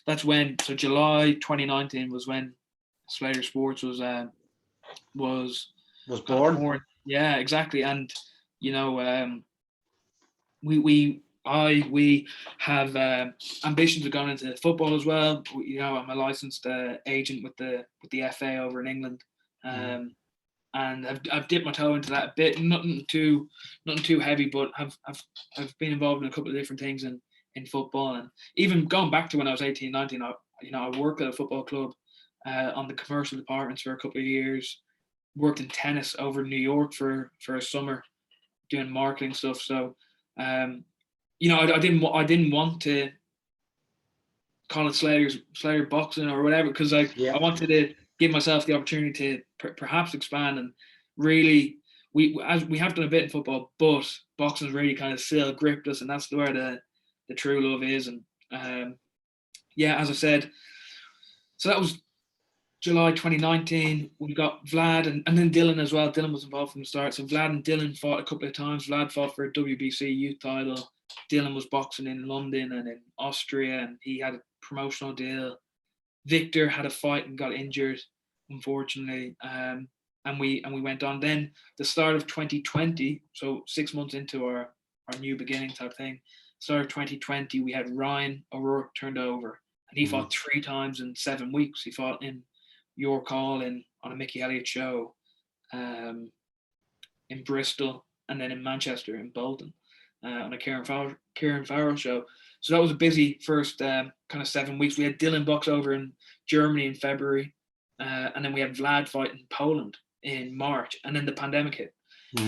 that's when. So July 2019 was when Slater Sports was born. Yeah, exactly. And you know, we have ambitions of going into football as well. You know, I'm a licensed agent with the FA over in England, and I've dipped my toe into that a bit. Nothing too heavy, but I've been involved in a couple of different things in football, and even going back to when I was 18, 19. I worked at a football club on the commercial departments for a couple of years. Worked in tennis over in New York for a summer, doing marketing stuff. So, you know, I didn't want to call it Slater boxing or whatever, because I wanted to give myself the opportunity to perhaps expand, and really we have done a bit in football, but boxing's really kind of still gripped us, and that's where the true love is. And as I said, so that was July 2019. We got Vlad and then Dylan as well. Dylan was involved from the start. So Vlad and Dylan fought a couple of times. Vlad fought for a WBC youth title. Dylan was boxing in London and in Austria, and he had a promotional deal. Victor had a fight and got injured, unfortunately. And we went on. Then the start of 2020, so 6 months into our new beginning type thing, start of 2020, we had Ryan O'Rourke turned over, and he fought 3 times in 7 weeks. He fought in York Hall on a Mickey Elliott show, in Bristol, and then in Manchester, in Bolton, on a Kieran Farrell show. So that was a busy first kind of 7 weeks. We had Dylan box over in Germany in February, and then we had Vlad fight in Poland in March, and then the pandemic hit.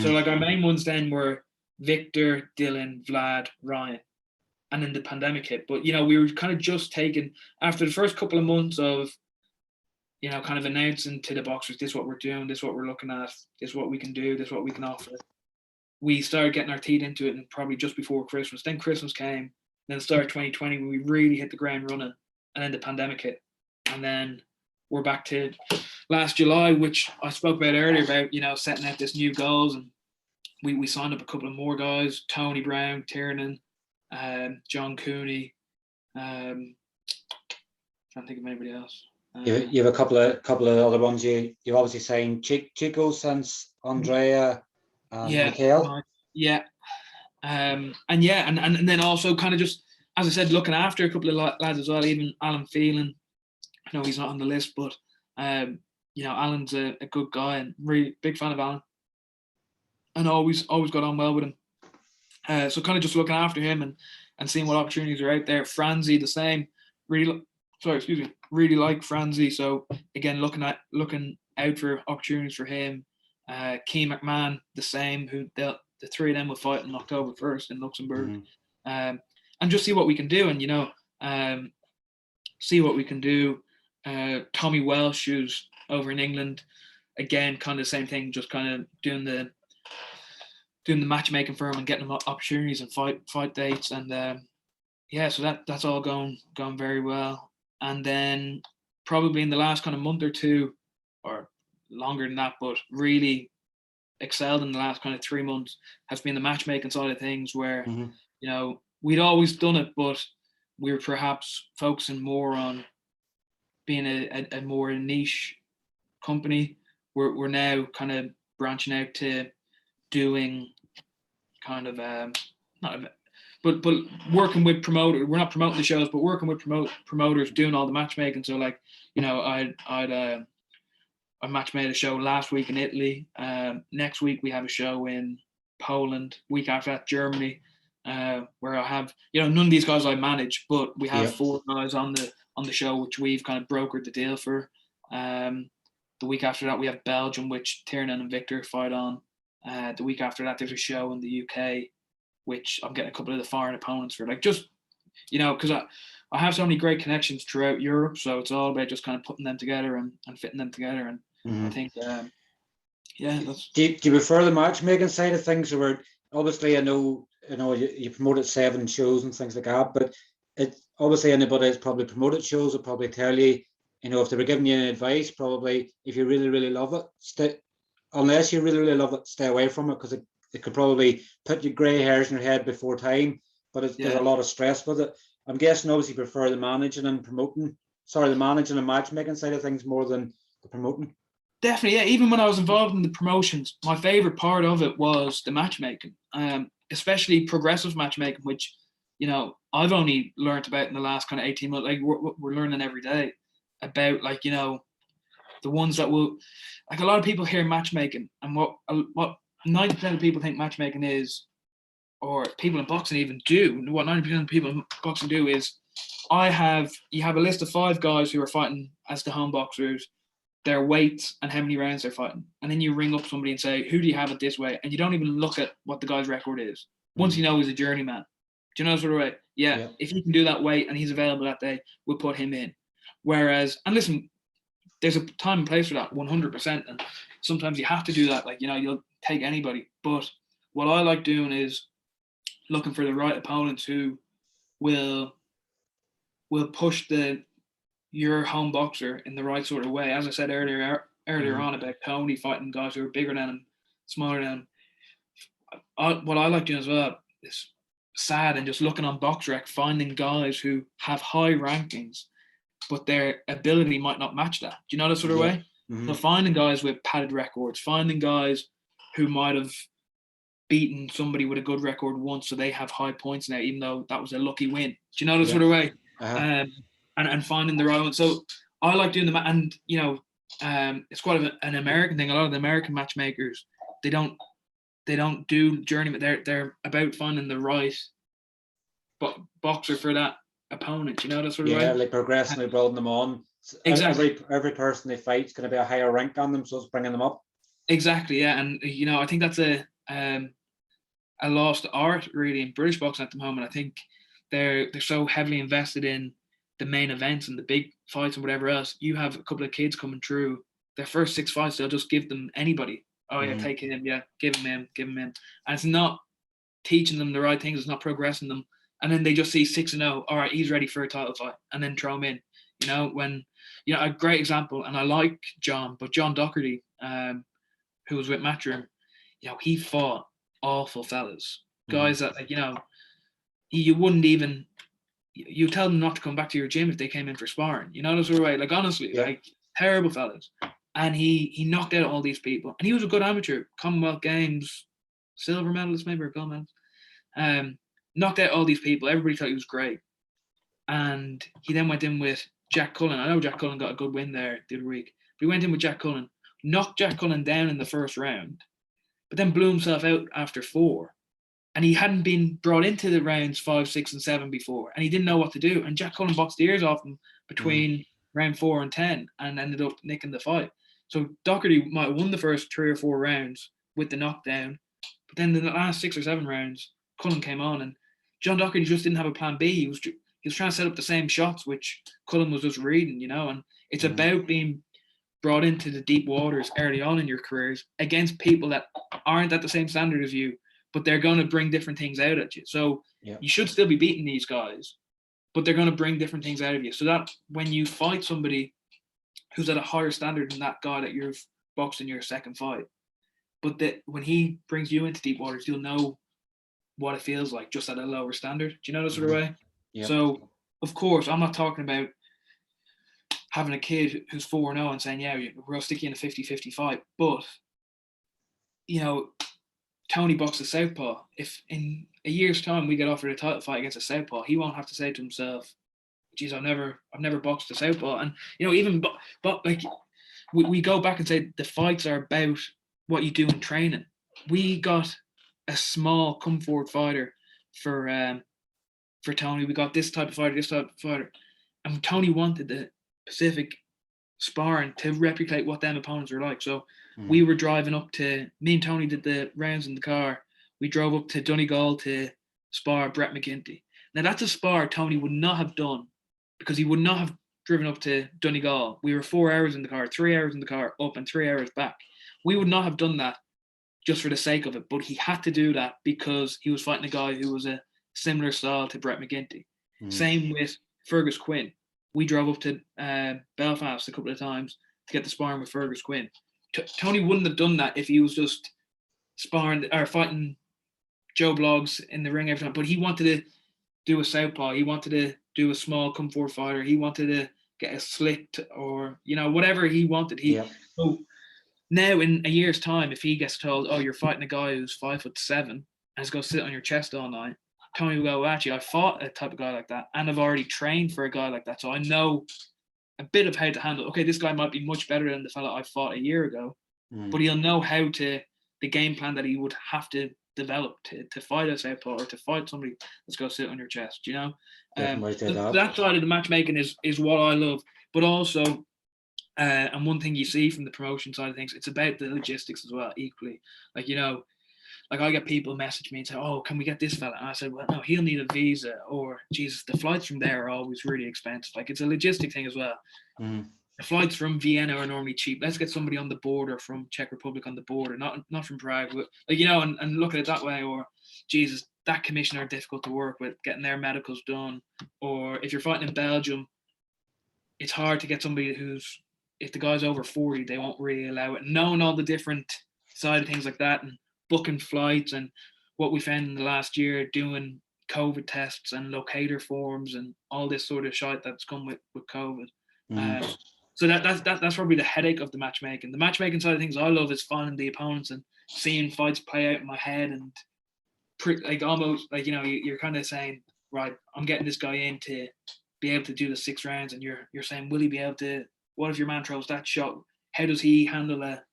So like our main ones then were Victor, Dylan, Vlad, Ryan, and then the pandemic hit. But you know, we were kind of just taking, after the first couple of months of, you know, kind of announcing to the boxers, this is what we're doing, this is what we're looking at, this is what we can do, this is what we can offer. We started getting our teeth into it, and probably just before Christmas. Then Christmas came, then started 2020 when we really hit the ground running, and then the pandemic hit. And then we're back to last July, which I spoke about earlier, about, you know, setting out this new goals, and we signed up a couple of more guys, Tony Brown, Tiernan, John Cooney, trying to think of anybody else. You have a couple of other ones. You've obviously signed Chico since Andrea, Mikhail. And then also kind of just, as I said, looking after a couple of lads as well. Even Alan Phelan, I know he's not on the list, but you know, Alan's a good guy, and really big fan of Alan, and always got on well with him. So kind of just looking after him and seeing what opportunities are out there. Franzi the same. Really like Franzi. So again, looking out for opportunities for him. Key McMahon the same, who the 3 of them will fight on October 1st in Luxembourg. And just see what we can do, and you know, see what we can do. Tommy Welsh, who's over in England, again, kind of the same thing, just kind of doing the matchmaking firm and getting them opportunities and fight dates, and so that's all going very well. And then probably in the last kind of month or two, or longer than that, but really excelled in the last kind of 3 months, has been the matchmaking side of things, where you know, we'd always done it, but we were perhaps focusing more on being a more niche company. We're now kind of branching out to doing kind of but working with promoters. We're not promoting the shows, but working with promoters, doing all the matchmaking. So like, you know, I matchmade a show last week in Italy. Next week we have a show in Poland. Week after that, Germany, where I have, you know, none of these guys I manage, but we have 4 guys on the show, which we've kind of brokered the deal for. The week after that, we have Belgium, which Tiernan and Victor fight on. The week after that, there's a show in the UK, which I'm getting a couple of the foreign opponents for. Like, just, because I have so many great connections throughout Europe, so it's all about just kind of putting them together and fitting them together. And I think, that's... Do you prefer the matchmaking side of things, or obviously I know you promoted 7 shows and things like that, but it obviously anybody that's probably promoted shows will probably tell you, if they were giving you any advice, probably if you really, really love it, unless you really, really love it, stay away from it, because it could probably put your grey hairs in your head before time, but there's a lot of stress with it. I'm guessing obviously you prefer the managing and matchmaking side of things more than the promoting. Definitely, yeah. Even when I was involved in the promotions, my favorite part of it was the matchmaking, especially progressive matchmaking, which, I've only learned about in the last kind of 18 months. Like, we're learning every day about, like, the ones that will, like, a lot of people hear matchmaking, and what 90% of people think matchmaking is, or people in boxing even do, what 90% of people in boxing do is, you have a list of 5 guys who are fighting as the home boxers, their weights and how many rounds they're fighting. And then you ring up somebody and say, who do you have it this way? And you don't even look at what the guy's record is. Once you know he's a journeyman. Do you know sort of way? Yeah, if he can do that weight and he's available that day, we'll put him in. Whereas, and listen, there's a time and place for that, 100%. And sometimes you have to do that. Like, you'll take anybody. But what I like doing is looking for the right opponents who will push your home boxer in the right sort of way. As I said earlier on about Tony fighting guys who are bigger than him, smaller than him. What I like doing as well is sad and just looking on BoxRec, finding guys who have high rankings, but their ability might not match that. Do you know that sort of way? So finding guys with padded records, finding guys who might have beaten somebody with a good record once, so they have high points now, even though that was a lucky win. Do you know that sort of way? And finding the right one. So I like doing and it's quite an American thing. A lot of the American matchmakers, they don't do journeyman. They're about finding the right boxer for that opponent. You know that sort of way. Yeah, like progressively building them on. Exactly. Every person they fight is going to be a higher rank on them, so it's bringing them up. Exactly. Yeah, and I think that's a lost art really in British boxing at the moment. I think they're so heavily invested in the main events and the big fights and whatever else. You have a couple of kids coming through, their first 6 fights, they'll just give them anybody. Oh yeah, take him, yeah, give him in. And it's not teaching them the right things, it's not progressing them. And then they just see 6-0, all right, he's ready for a title fight, and then throw him in. When a great example, and I like John, but John Doherty, who was with Matchroom, he fought awful fellas. Guys that, like, you wouldn't even, you tell them not to come back to your gym if they came in for sparring. That's the way. Like, honestly, like, terrible fellas. And he knocked out all these people. And he was a good amateur, Commonwealth Games, silver medalist maybe, or gold medalist. Knocked out all these people. Everybody thought he was great. And he then went in with Jack Cullen. I know Jack Cullen got a good win there the other week. But he went in with Jack Cullen, knocked Jack Cullen down in the first round, but then blew himself out after 4. And he hadn't been brought into the rounds 5, 6, and 7 before. And he didn't know what to do. And Jack Cullen boxed the ears off him between round 4 and 10 and ended up nicking the fight. So Doherty might have won the first 3 or 4 rounds with the knockdown. But then in the last 6 or 7 rounds, Cullen came on. And John Doherty just didn't have a plan B. He was trying to set up the same shots, which Cullen was just reading, And it's about being brought into the deep waters early on in your careers against people that aren't at the same standard as you, but they're going to bring different things out at you. So you should still be beating these guys, but they're going to bring different things out of you. So that when you fight somebody who's at a higher standard than that guy that you've boxed in your second fight, but that when he brings you into deep waters, you'll know what it feels like just at a lower standard. Do you know that sort of way? Yep. So, of course, I'm not talking about having a kid who's 4-0 and saying, yeah, we'll stick you in a 50-50 fight. But, Tony boxed a southpaw. If in a year's time we get offered a title fight against a southpaw, he won't have to say to himself, geez, I've never boxed a southpaw. And, even, but like, we go back and say the fights are about what you do in training. We got a small come forward fighter for Tony. We got this type of fighter, and Tony wanted the Pacific sparring to replicate what them opponents are like. So we were driving up to, me and Tony did the rounds in the car. We drove up to Donegal to spar Brett McGinty. Now that's a spar Tony would not have done, because he would not have driven up to Donegal. We were 4 hours in the car, 3 hours in the car up and 3 hours back. We would not have done that just for the sake of it, but he had to do that because he was fighting a guy who was a similar style to Brett McGinty. Same with Fergus Quinn. We drove up to Belfast a couple of times to get the sparring with Fergus Quinn. Tony wouldn't have done that if he was just sparring or fighting Joe Bloggs in the ring every time, but he wanted to do a southpaw. He wanted to do a small come forward fighter. He wanted to get a slit, or, you know, whatever he wanted. So now in a year's time, if he gets told, oh, you're fighting a guy who's 5'7" and is going to sit on your chest all night, Tony will go, actually, I fought a type of guy like that, and I've already trained for a guy like that, so I know a bit of how to handle. Okay, this guy might be much better than the fella I fought a year ago, but he'll know how to, the game plan that he would have to develop to fight a southpaw or to fight somebody that's going to sit on your chest, you know. That side of the matchmaking is what I love, but also and one thing you see from the promotion side of things, it's about the logistics as well, equally. Like, you know, like I get people message me and say, oh, can we get this fella? And I said, well, no, he'll need a visa, or Jesus, the flights from there are always really expensive. Like, it's a logistic thing as well. The flights from Vienna are normally cheap. Let's get somebody on the border from Czech Republic on the border, not from Prague. But, like, you know, and look at it that way. Or, Jesus, that commissioner are difficult to work with, getting their medicals done. Or if you're fighting in Belgium, it's hard to get somebody who's, if the guy's over 40, they won't really allow it. Knowing all the different side of things like that, and booking flights, and what we found in the last year, doing COVID tests and locator forms and all this sort of shit that's come with COVID. So that's probably the headache of the matchmaking. The matchmaking side of things I love is finding the opponents and seeing fights play out in my head, and like almost like, you know, you're kind of saying, right, I'm getting this guy in to be able to do the 6 rounds, and you're saying, will he be able to? What if your man throws that shot? How does he handle a,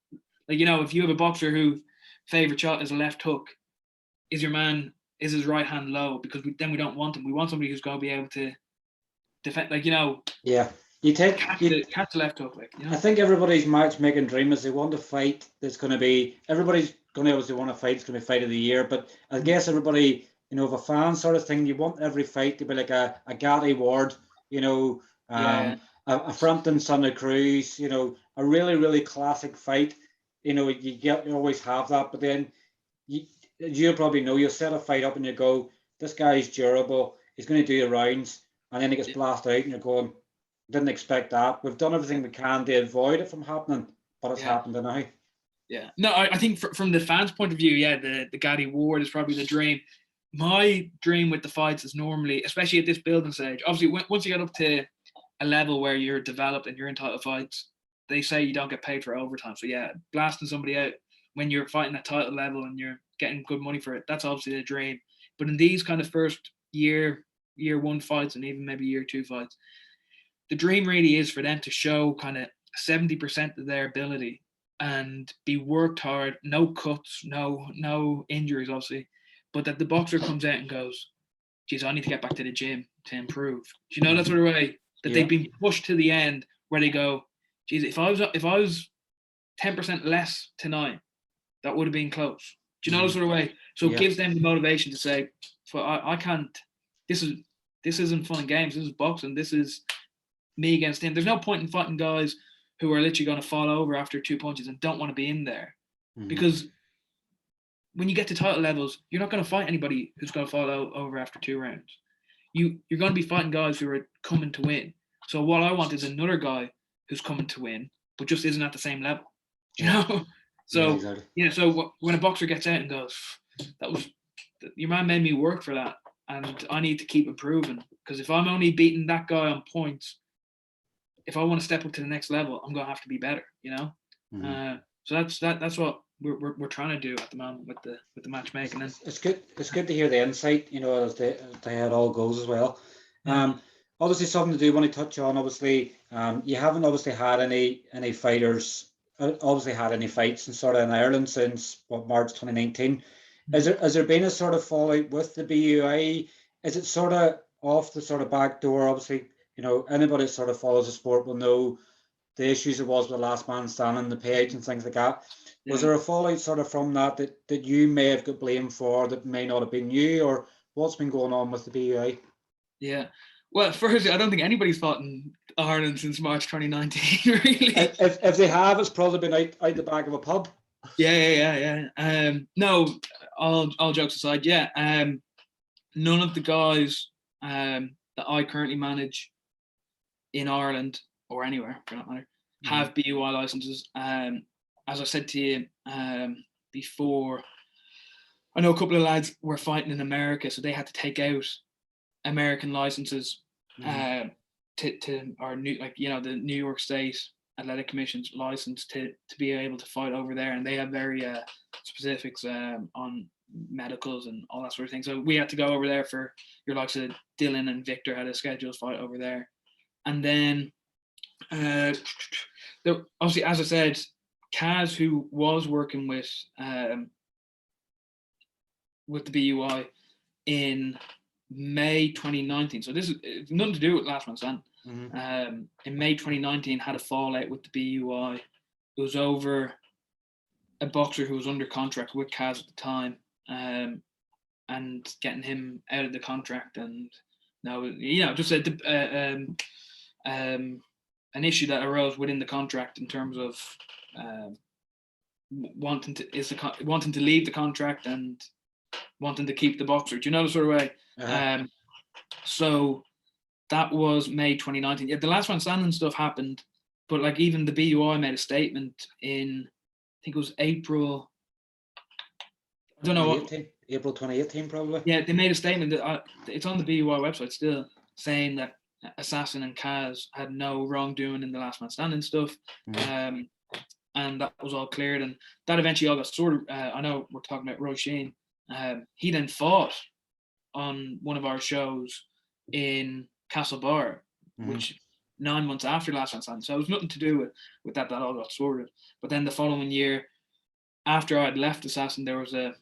like, you know, if you have a boxer who favorite shot is a left hook, is his right hand low? Because then we don't want him. We want somebody who's going to be able to defend, like, you know. Yeah, you catch the left hook, like, you know? I think everybody's matchmaking dream is they want to fight. That's going to be, everybody's going to obviously want to fight. It's going to be fight of the year. But I guess everybody, you know, of a fan sort of thing, you want every fight to be like a Gatti Ward, you know, a Frampton Santa Cruz, you know, a really, really classic fight. You know, you always have that, but then you probably know, you'll set a fight up and you go, this guy's durable, he's going to do the rounds, and then he gets blasted out and you're going, didn't expect that. We've done everything we can to avoid it from happening, but it's happened now. Yeah. No, I think from the fans' point of view, the Gatti Ward is probably the dream. My dream with the fights is normally, especially at this building stage, obviously once you get up to a level where you're developed and you're in title fights, they say you don't get paid for overtime. So yeah, blasting somebody out when you're fighting at title level and you're getting good money for it, that's obviously the dream. But in these kind of first year 1 fights, and even maybe year 2 fights, the dream really is for them to show kind of 70% of their ability and be worked hard, no cuts, no injuries, obviously, but that the boxer comes out and goes, geez, I need to get back to the gym to improve. Do you know that sort of way? That they've been pushed to the end where they go, geez, if I was 10% less tonight, that would have been close. Do you know that sort of way? So it gives them the motivation to say, well, I can't, this isn't fun and games, this is boxing, this is me against him. There's no point in fighting guys who are literally going to fall over after 2 punches and don't want to be in there. Because when you get to title levels, you're not going to fight anybody who's going to fall over after 2 rounds. You're going to be fighting guys who are coming to win. So what I want is another guy who's coming to win, but just isn't at the same level. You know? So exactly. So when a boxer gets out and goes, your man made me work for that, and I need to keep improving, because if I'm only beating that guy on points, if I want to step up to the next level, I'm going to have to be better. You know? So that's what we're trying to do at the moment with the matchmaking. And it's good to hear the insight, you know, as to how it all goes as well. Obviously something to do want to touch on, obviously, you haven't obviously had any fighters, obviously had any fights in sort of in Ireland since March 2019. Has there been a sort of fallout with the BUI? Is it sort of off the sort of back door? Obviously, you know, anybody that sort of follows the sport will know the issues it was with the last man standing, the page and things like that. Was there a fallout sort of from that you may have got blamed for that may not have been you, or what's been going on with the BUI? Yeah. Well, firstly, I don't think anybody's fought in Ireland since March 2019, really. If they have, it's probably been out the back of a pub. Yeah. No, all jokes aside, yeah. None of the guys that I currently manage in Ireland or anywhere for that matter have BUI licenses. As I said to you before, I know a couple of lads were fighting in America, so they had to take out American licenses to or the New York State Athletic Commission's license to be able to fight over there, and they have very specifics on medicals and all that sort of thing. So we had to go over there for your likes of Dylan and Victor had a scheduled fight over there, and then obviously, as I said, Kaz, who was working with the BUI in May 2019. So this is nothing to do with Last Man Standing. In May 2019, had a fallout with the BUI. It was over a boxer who was under contract with Kaz at the time, and getting him out of the contract, and just an issue that arose within the contract in terms of wanting to leave the contract and wanting to keep the boxer. Do you know the sort of way? So that was May 2019. Yeah, the Last Man Standing stuff happened, but like even the BUI made a statement in, I think it was April. I don't know what. April 2018, probably. Yeah, they made a statement that it's on the BUI website still, saying that Assassin and Kaz had no wrongdoing in the Last Man Standing stuff, and that was all cleared, and that eventually all got sorted. I know we're talking about Roy Sheen. He then fought on one of our shows in Castlebar, which 9 months after Last Man Standing. So it was nothing to do with that. That all got sorted. But then the following year, after I'd left Assassin, there was a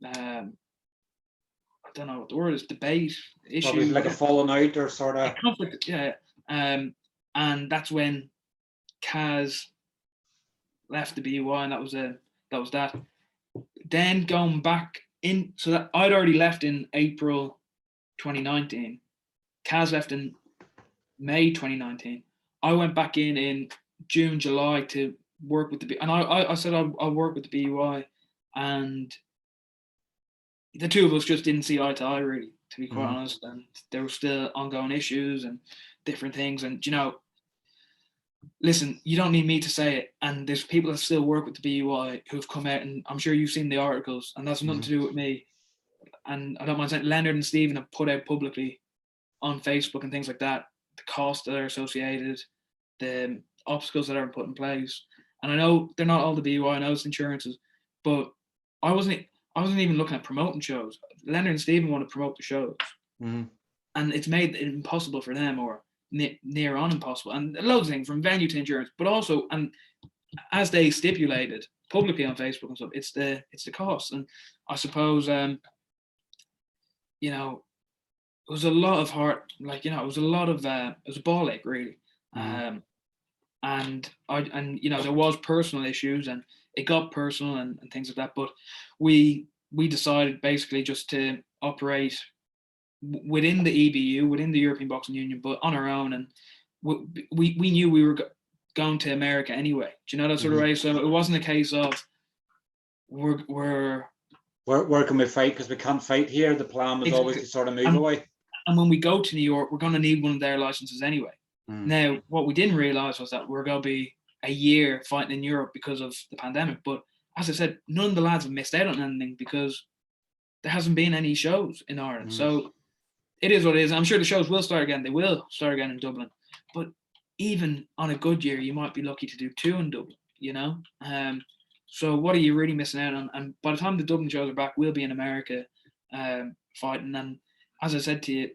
I don't know what the word is, debate issue. Probably like a falling out or sort of conflict, yeah. And that's when Kaz left the BUI, and that was that. Then going back in, so that I'd already left in April 2019. Kaz left in May 2019. I went back in June, July to work with the, and I said I'll work with the BUI, and the two of us just didn't see eye to eye, really, to be quite honest. And there were still ongoing issues and different things. And, listen, you don't need me to say it. And there's people that still work with the BUI who have come out, and I'm sure you've seen the articles, and that's nothing to do with me. And I don't mind saying, Leonard and Stephen have put out publicly on Facebook and things like that, the costs that are associated, the obstacles that are put in place. And I know they're not all the BUI, I know it's insurances, but I wasn't even looking at promoting shows. Leonard and Stephen want to promote the shows. And it's made it impossible for them, or near on impossible. And loads of things, from venue to insurance, but also, and as they stipulated publicly on Facebook and stuff, it's the cost. And I suppose, it was a lot of heart, it was a lot of, it was a ball ache, really. And there was personal issues, and it got personal and things like that. But we decided basically just to operate within the EBU, within the European Boxing Union, but on our own. And we knew we were going to America anyway. Do you know that sort of way? So it wasn't a case of where can we fight because we can't fight here. The plan was always to sort of move away. And when we go to New York, we're going to need one of their licenses anyway. Now, what we didn't realize was that we're going to be a year fighting in Europe because of the pandemic. But as I said, none of the lads have missed out on anything because there hasn't been any shows in Ireland. So it is what it is. I'm sure the shows will start again. They will start again in Dublin. But even on a good year, you might be lucky to do 2 in Dublin, So what are you really missing out on? And by the time the Dublin shows are back, we'll be in America fighting. And as I said to you,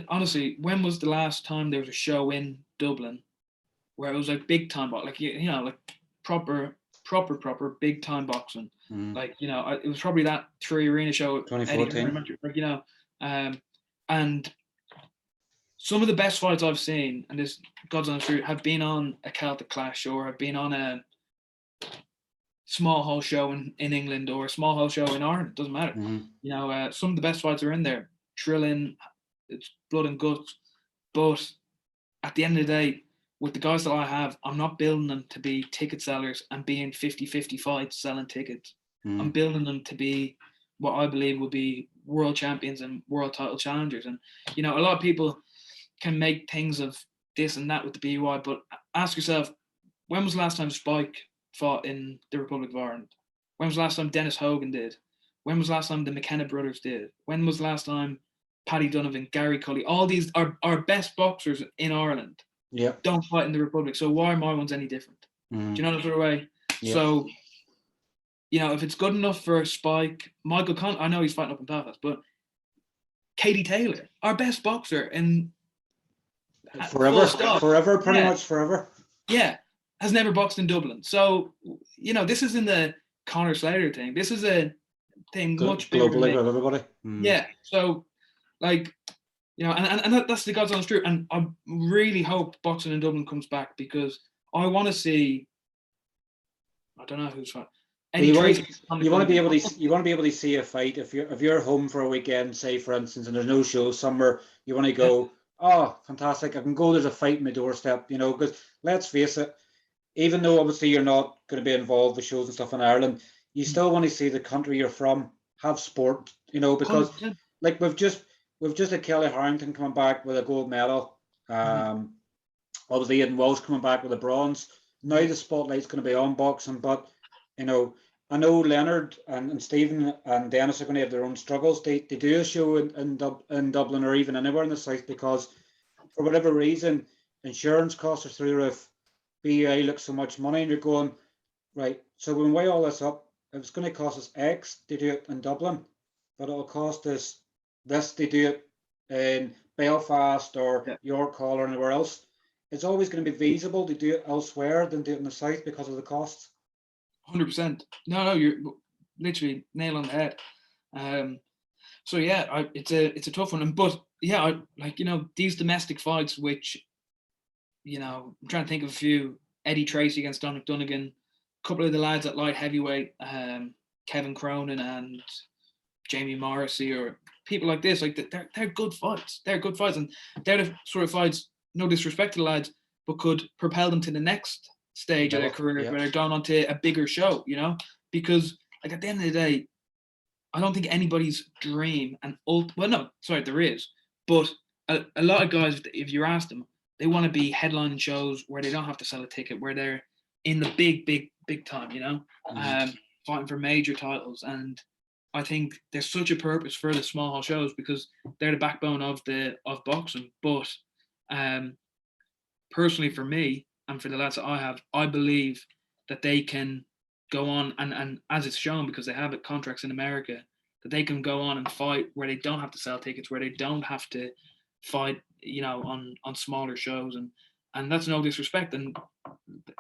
honestly, when was the last time there was a show in Dublin where it was like big time, like proper big time boxing? It was probably that 3 Arena show, 2014. and some of the best fights I've seen, and this God's honest truth, have been on a Celtic Clash or have been on a small hall show in England or a small hall show in Ireland. It doesn't matter. You know, some of the best fights are in there. Thrilling, it's blood and guts. But at the end of the day, with the guys that I have, I'm not building them to be ticket sellers and be in 50-50 fights selling tickets. I'm building them to be what I believe will be world champions and world title challengers. And, you know, a lot of people can make things of this and that with the BUI, but ask yourself, when was the last time Spike fought in the Republic of Ireland? When was the last time Dennis Hogan did? When was the last time the McKenna brothers did? When was the last time Paddy Donovan, Gary Cully, all these are our best boxers in Ireland don't fight in the Republic. So why are my ones any different? Do you know that sort of way? Yeah. So, you know, if it's good enough for Spike, Michael Conn, I know he's fighting up in Belfast, but Katie Taylor, our best boxer in forever, pretty much forever. Yeah, has never boxed in Dublin. So, you know, this isn't the Conor Slater thing. This is a thing much bigger globally with everybody. Yeah. So, like, you know, and that's the God's honest truth. And I really hope boxing in Dublin comes back because I want to see. I don't know who's fighting. You want to be able to see a fight if you're home for a weekend, say for instance, and there's no show somewhere. You want to go, oh, fantastic! I can go. There's a fight in my doorstep, you know. Because let's face it, even though obviously you're not going to be involved with shows and stuff in Ireland, you still want to see the country you're from have sport, you know. Because like we've just had Kelly Harrington coming back with a gold medal. Obviously, Aidan Walsh coming back with a bronze. Now the spotlight's going to be on boxing, but you know, I know Leonard and Stephen and Dennis are going to have their own struggles. They do a show in Dublin or even anywhere in the south because for whatever reason, insurance costs are through the roof. BUI looks so much money, and you're going, right, so when we weigh all this up, if it's going to cost us X to do it in Dublin, but it'll cost us this to do it in Belfast or York Hall or anywhere else, it's always going to be feasible to do it elsewhere than do it in the south because of the costs. 100%. No, you're literally nail on the head. So yeah, it's a tough one. But yeah, like, you know, these domestic fights, which, you know, I'm trying to think of a few. Eddie Tracy against Dominic Donegan, a couple of the lads at light heavyweight, Kevin Cronin and Jamie Morrissey, or people like this. Like they're good fights. They're good fights, and they're the sort of fights. No disrespect to the lads, but could propel them to the next stage of their career where they're going on to a bigger show, you know, because like at the end of the day, I don't think anybody's dream there is, but a lot of guys, if you ask them, they want to be headlining shows where they don't have to sell a ticket, where they're in the big time, you know, fighting for major titles. And I think there's such a purpose for the small hall shows because they're the backbone of boxing. But personally, for me and for the lads that I have, I believe that they can go on and as it's shown, because they have contracts in America, that they can go on and fight where they don't have to sell tickets, where they don't have to fight, you know, on smaller shows, and that's no disrespect, and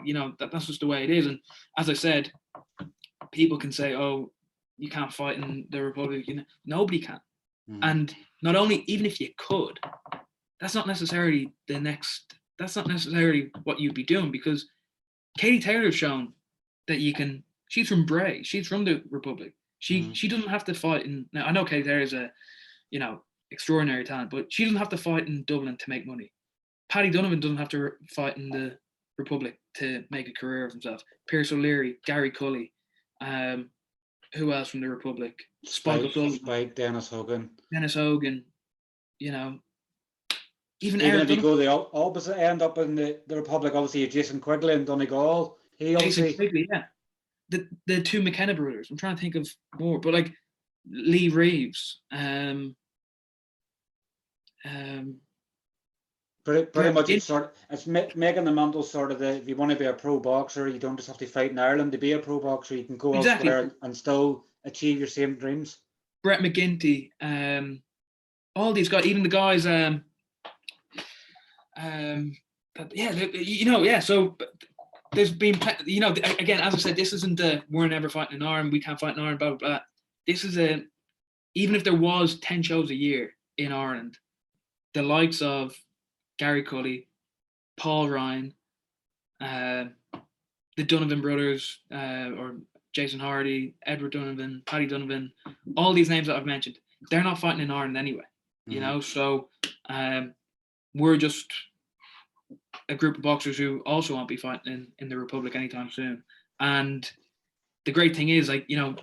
you know that's just the way it is. And as I said, people can say, oh, you can't fight in the Republic. You know, nobody can. And not only, even if you could, that's not necessarily what you'd be doing, because Katie Taylor's shown that you can. She's from Bray. She's from the Republic. She doesn't have to fight in. Now I know Katie Taylor is a, you know, extraordinary talent, but she doesn't have to fight in Dublin to make money. Paddy Donovan doesn't have to fight in the Republic to make a career of himself. Pierce O'Leary, Gary Cully, who else from the Republic? Spike, Dennis Hogan, you know. Even if you go the opposite end up in the Republic, obviously Jason Quigley and Donegal. Jason Quigley, yeah. The two McKenna brothers. I'm trying to think of more, but like Lee Reeves. Pretty much it's making the mental sort of if you want to be a pro boxer, you don't just have to fight in Ireland. To be a pro boxer, you can go elsewhere and still achieve your same dreams. Brett McGinty, all these guys, even the guys, So there's been, you know, again, as I said, this isn't we're never fighting in Ireland, we can't fight in Ireland, blah blah blah. This is even if there was 10 shows a year in Ireland, the likes of Gary Cully, Paul Ryan, the Donovan brothers, or Jason Hardy, Edward Donovan, Paddy Donovan, all these names that I've mentioned, they're not fighting in Ireland anyway, you know. So we're just a group of boxers who also won't be fighting in the Republic anytime soon. And the great thing is, like, you know,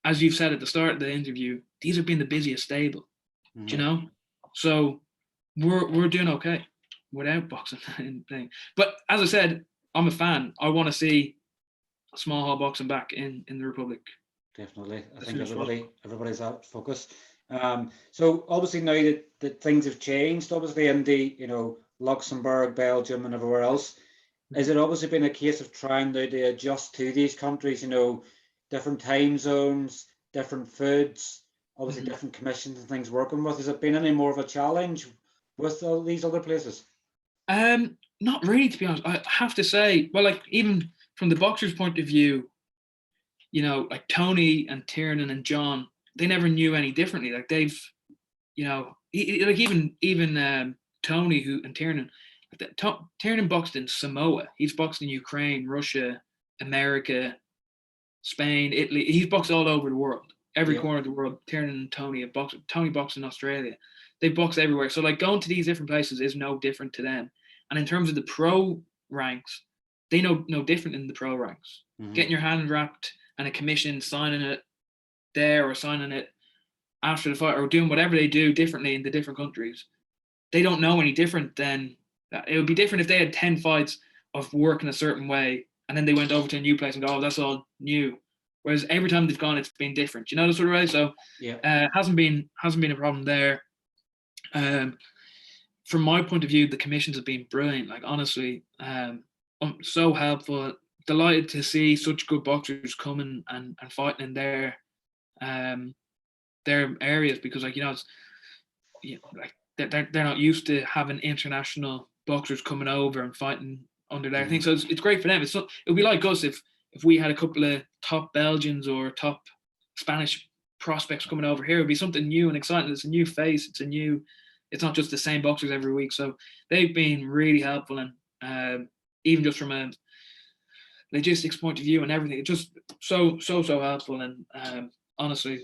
as you've said at the start of the interview, these have been the busiest stable, you know. So we're doing okay without boxing and thing. But as I said, I'm a fan. I want to see small hall boxing back in the Republic. Definitely, I think everybody's at focus. So obviously now that things have changed, obviously in the, you know, Luxembourg, Belgium, and everywhere else, has it obviously been a case of trying to adjust to these countries? You know, different time zones, different foods, obviously different commissions and things working with. Has it been any more of a challenge with all these other places? Not really, to be honest. I have to say, well, like, even from the boxer's point of view, you know, like Tony and Tiernan and John, they never knew any differently. Like, they've, you know, like even Tony and Tiernan, Tiernan boxed in Samoa. He's boxed in Ukraine, Russia, America, Spain, Italy. He's boxed all over the world, every corner of the world. Tiernan and Tony have boxed. Tony boxed in Australia. They box everywhere. So, like, going to these different places is no different to them. And in terms of the pro ranks, they know no different in the pro ranks. Getting your hand wrapped and a commission, signing it there or signing it after the fight, or doing whatever they do differently in the different countries, they don't know any different than that. It would be different if they had 10 fights of working a certain way and then they went over to a new place and go, oh, that's all new. Whereas every time they've gone, it's been different. You know, the sort of way. So hasn't been a problem there. From my point of view, the commissions have been brilliant. Like, honestly, so helpful. Delighted to see such good boxers coming and fighting in their areas, because, like, you know, it's, you know, like, they're not used to having international boxers coming over and fighting under their thing. So it's great for them. It would be like us if we had a couple of top Belgians or top Spanish prospects coming over here. It would be something new and exciting. It's a new face. It's not just the same boxers every week. So they've been really helpful, and even just from a logistics point of view and everything, it's just so helpful. And honestly,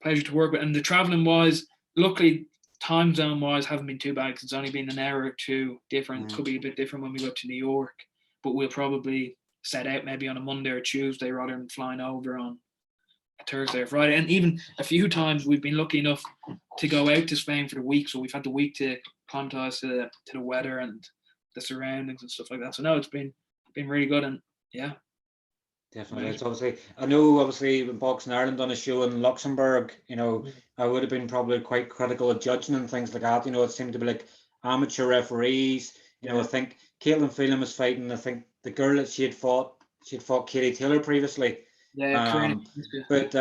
pleasure to work with. And the traveling wise, luckily, time zone wise, haven't been too bad, because it's only been an hour or two different. Could be a bit different when we go to New York, but we'll probably set out maybe on a Monday or Tuesday rather than flying over on a Thursday or Friday. And even a few times we've been lucky enough to go out to Spain for the week, so we've had the week to acclimatise to the weather and the surroundings and stuff like that. So no, it's been really good. And yeah, definitely. It's obviously, I know obviously when Boxing Ireland done a show in Luxembourg, you know, I would have been probably quite critical of judging and things like that. You know, it seemed to be like amateur referees. You know, I think Caitlin Phelan was fighting. I think the girl that she had fought Katie Taylor previously. But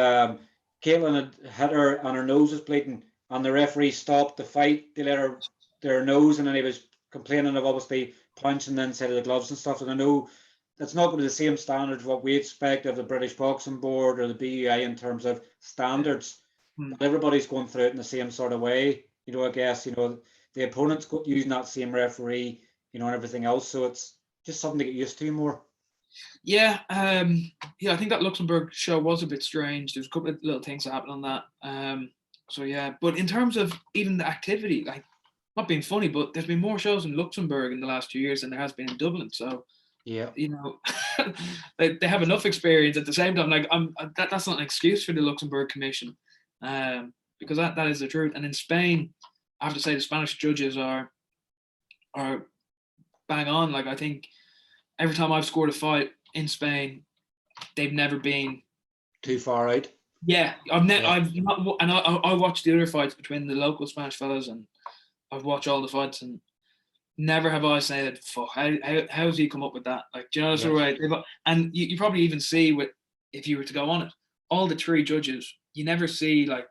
Caitlin had hit her and her nose was bleeding, and the referee stopped the fight. They let her their nose, and then he was complaining of obviously punching the inside of the gloves and stuff. And I know that's not going to be the same standards what we expect of the British Boxing Board or the BUI in terms of standards. But everybody's going through it in the same sort of way. You know, I guess, you know, the opponent's using that same referee, you know, and everything else. So it's just something to get used to more. Yeah, I think that Luxembourg show was a bit strange. There's a couple of little things that happened on that. So yeah, but in terms of even the activity, like, not being funny, but there's been more shows in Luxembourg in the last 2 years than there has been in Dublin. So yeah, you know, they have enough experience. At the same time, like, that's not an excuse for the Luxembourg Commission, because that is the truth. And in Spain, I have to say the Spanish judges are bang on. Like, I think every time I've scored a fight in Spain, they've never been too far out. Yeah, I've not, and I watched the other fights between the local Spanish fellas, and I've watched all the fights, and never have I said, "Fuck, how has he come up with that?" Like, do you know, sort of way. And you probably even see with, if you were to go on it, all the three judges, you never see like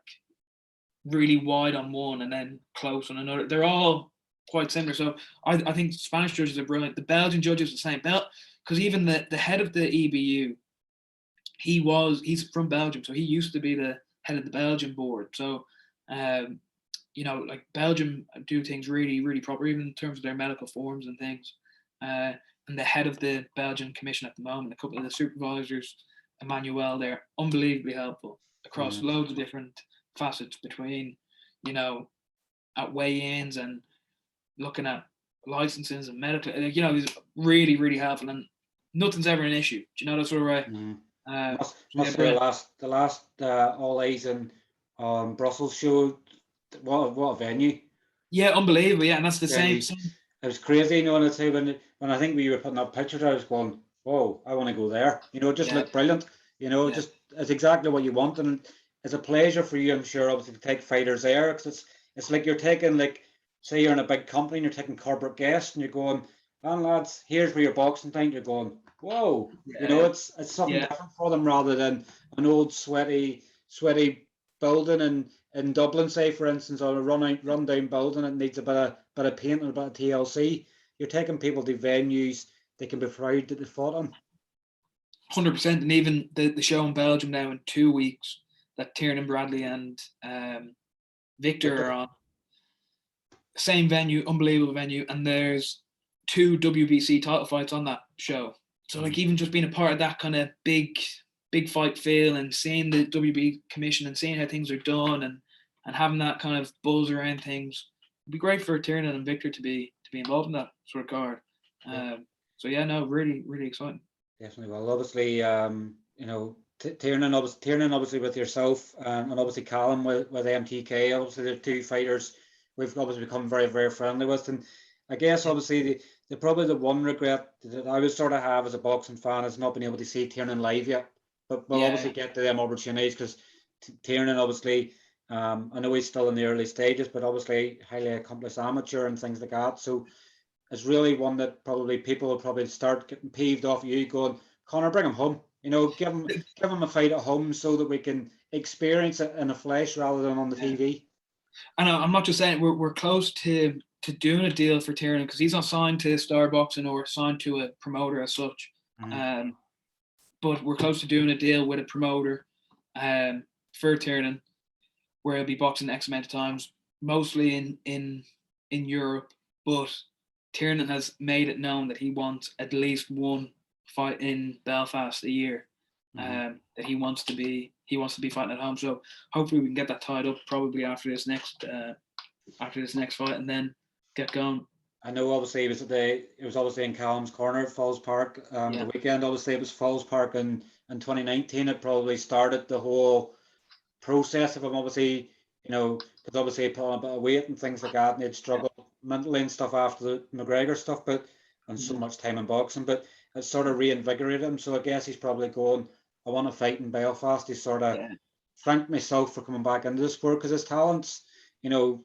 really wide on one and then close on another. They're all quite similar. So I think Spanish judges are brilliant. The Belgian judges the same, because even the head of the EBU, he's from Belgium, so he used to be the head of the Belgian board. So like Belgium do things really, really proper, even in terms of their medical forms and things. And the head of the Belgian Commission at the moment, a couple of the supervisors, Emmanuel, they're unbelievably helpful across loads of different facets between, at weigh-ins and looking at licenses and medical, he's really, really helpful, and nothing's ever an issue. Do you know that sort of way? Must be the last All Eyes in Brussels show. What a venue! Yeah, unbelievable. Yeah, and that's the same. It was crazy, when I think we were putting up pictures, I was going, "Whoa, I want to go there." It just looked brilliant. Just it's exactly what you want, and it's a pleasure for you, I'm sure, obviously, to take fighters there, because it's like you're taking, like, say you're in a big company and you're taking corporate guests and you're going, "Man, lads, here's where your boxing thing." You're going, "Whoa," it's something different for them, rather than an old sweaty building in Dublin, say, for instance, or a run down building that needs a bit of paint and a bit of TLC. You're taking people to venues they can be proud that they fought on. 100%, and even the show in Belgium now in 2 weeks that Tiernan Bradley and Victor are on. Same venue, unbelievable venue, and there's 2 WBC title fights on that show. So like even just being a part of that kind of big fight feel, and seeing the WBC commission and seeing how things are done, and having that kind of buzz around things, it'd be great for Tiernan and Victor to be involved in that sort of card. So yeah, no, really, really exciting. Definitely. Well, obviously, Tiernan obviously with yourself, and obviously Cullen with MTK, obviously the 2 fighters we've obviously become very, very friendly with. And I guess obviously probably the one regret that I would sort of have as a boxing fan is not being able to see Tiernan live yet. But we'll obviously get to them opportunities, because Tiernan obviously, I know he's still in the early stages, but obviously highly accomplished amateur and things like that. So it's really one that probably people will probably start getting peeved off you, going, "Conor, bring him home. Give him a fight at home so that we can experience it in the flesh rather than on the TV." And I'm not just saying, we're close to doing a deal for Tiernan, because he's not signed to Star Boxing or signed to a promoter as such. But we're close to doing a deal with a promoter for Tiernan, where he'll be boxing X amount of times, mostly in Europe. But Tiernan has made it known that he wants at least one fight in Belfast a year. That he wants to be fighting at home. So hopefully we can get that tied up probably after this next fight, and then get going. I know obviously it was obviously in Callum's corner at Falls Park the weekend. Obviously it was Falls Park in 2019. It probably started the whole process of him, obviously, because obviously he put on a bit of weight and things like that, and he'd struggled mentally and stuff after the McGregor stuff, and so much time in boxing, but it sort of reinvigorated him. So I guess he's probably going, "I want to fight in Belfast." He's sort of thanked myself for coming back into the sport, because his talents,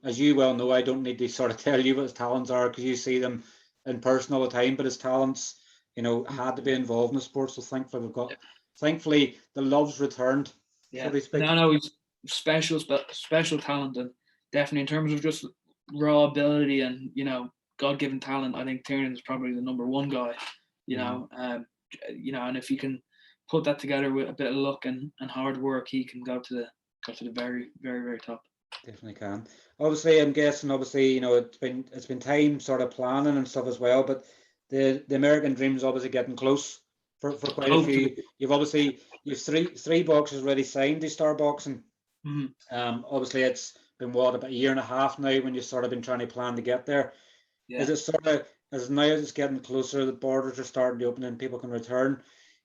as you well know, I don't need to sort of tell you what his talents are, because you see them in person all the time, but his talents, had to be involved in the sport. So thankfully the love's returned. Yeah, no, he's special talent, and definitely in terms of just raw ability and God-given talent, I think Tiernan is probably the number one guy. And if he can put that together with a bit of luck and hard work, he can go to the very, very, very top. Definitely can. Obviously, I'm guessing. Obviously, it's been time sort of planning and stuff as well. But the American dream's obviously getting close for quite a few. You've three boxers already signed to Star Boxing. Obviously, it's been about a year and a half now when you've sort of been trying to plan to get there. Yeah. Is it sort of, as now it's getting closer, the borders are starting to open and people can return?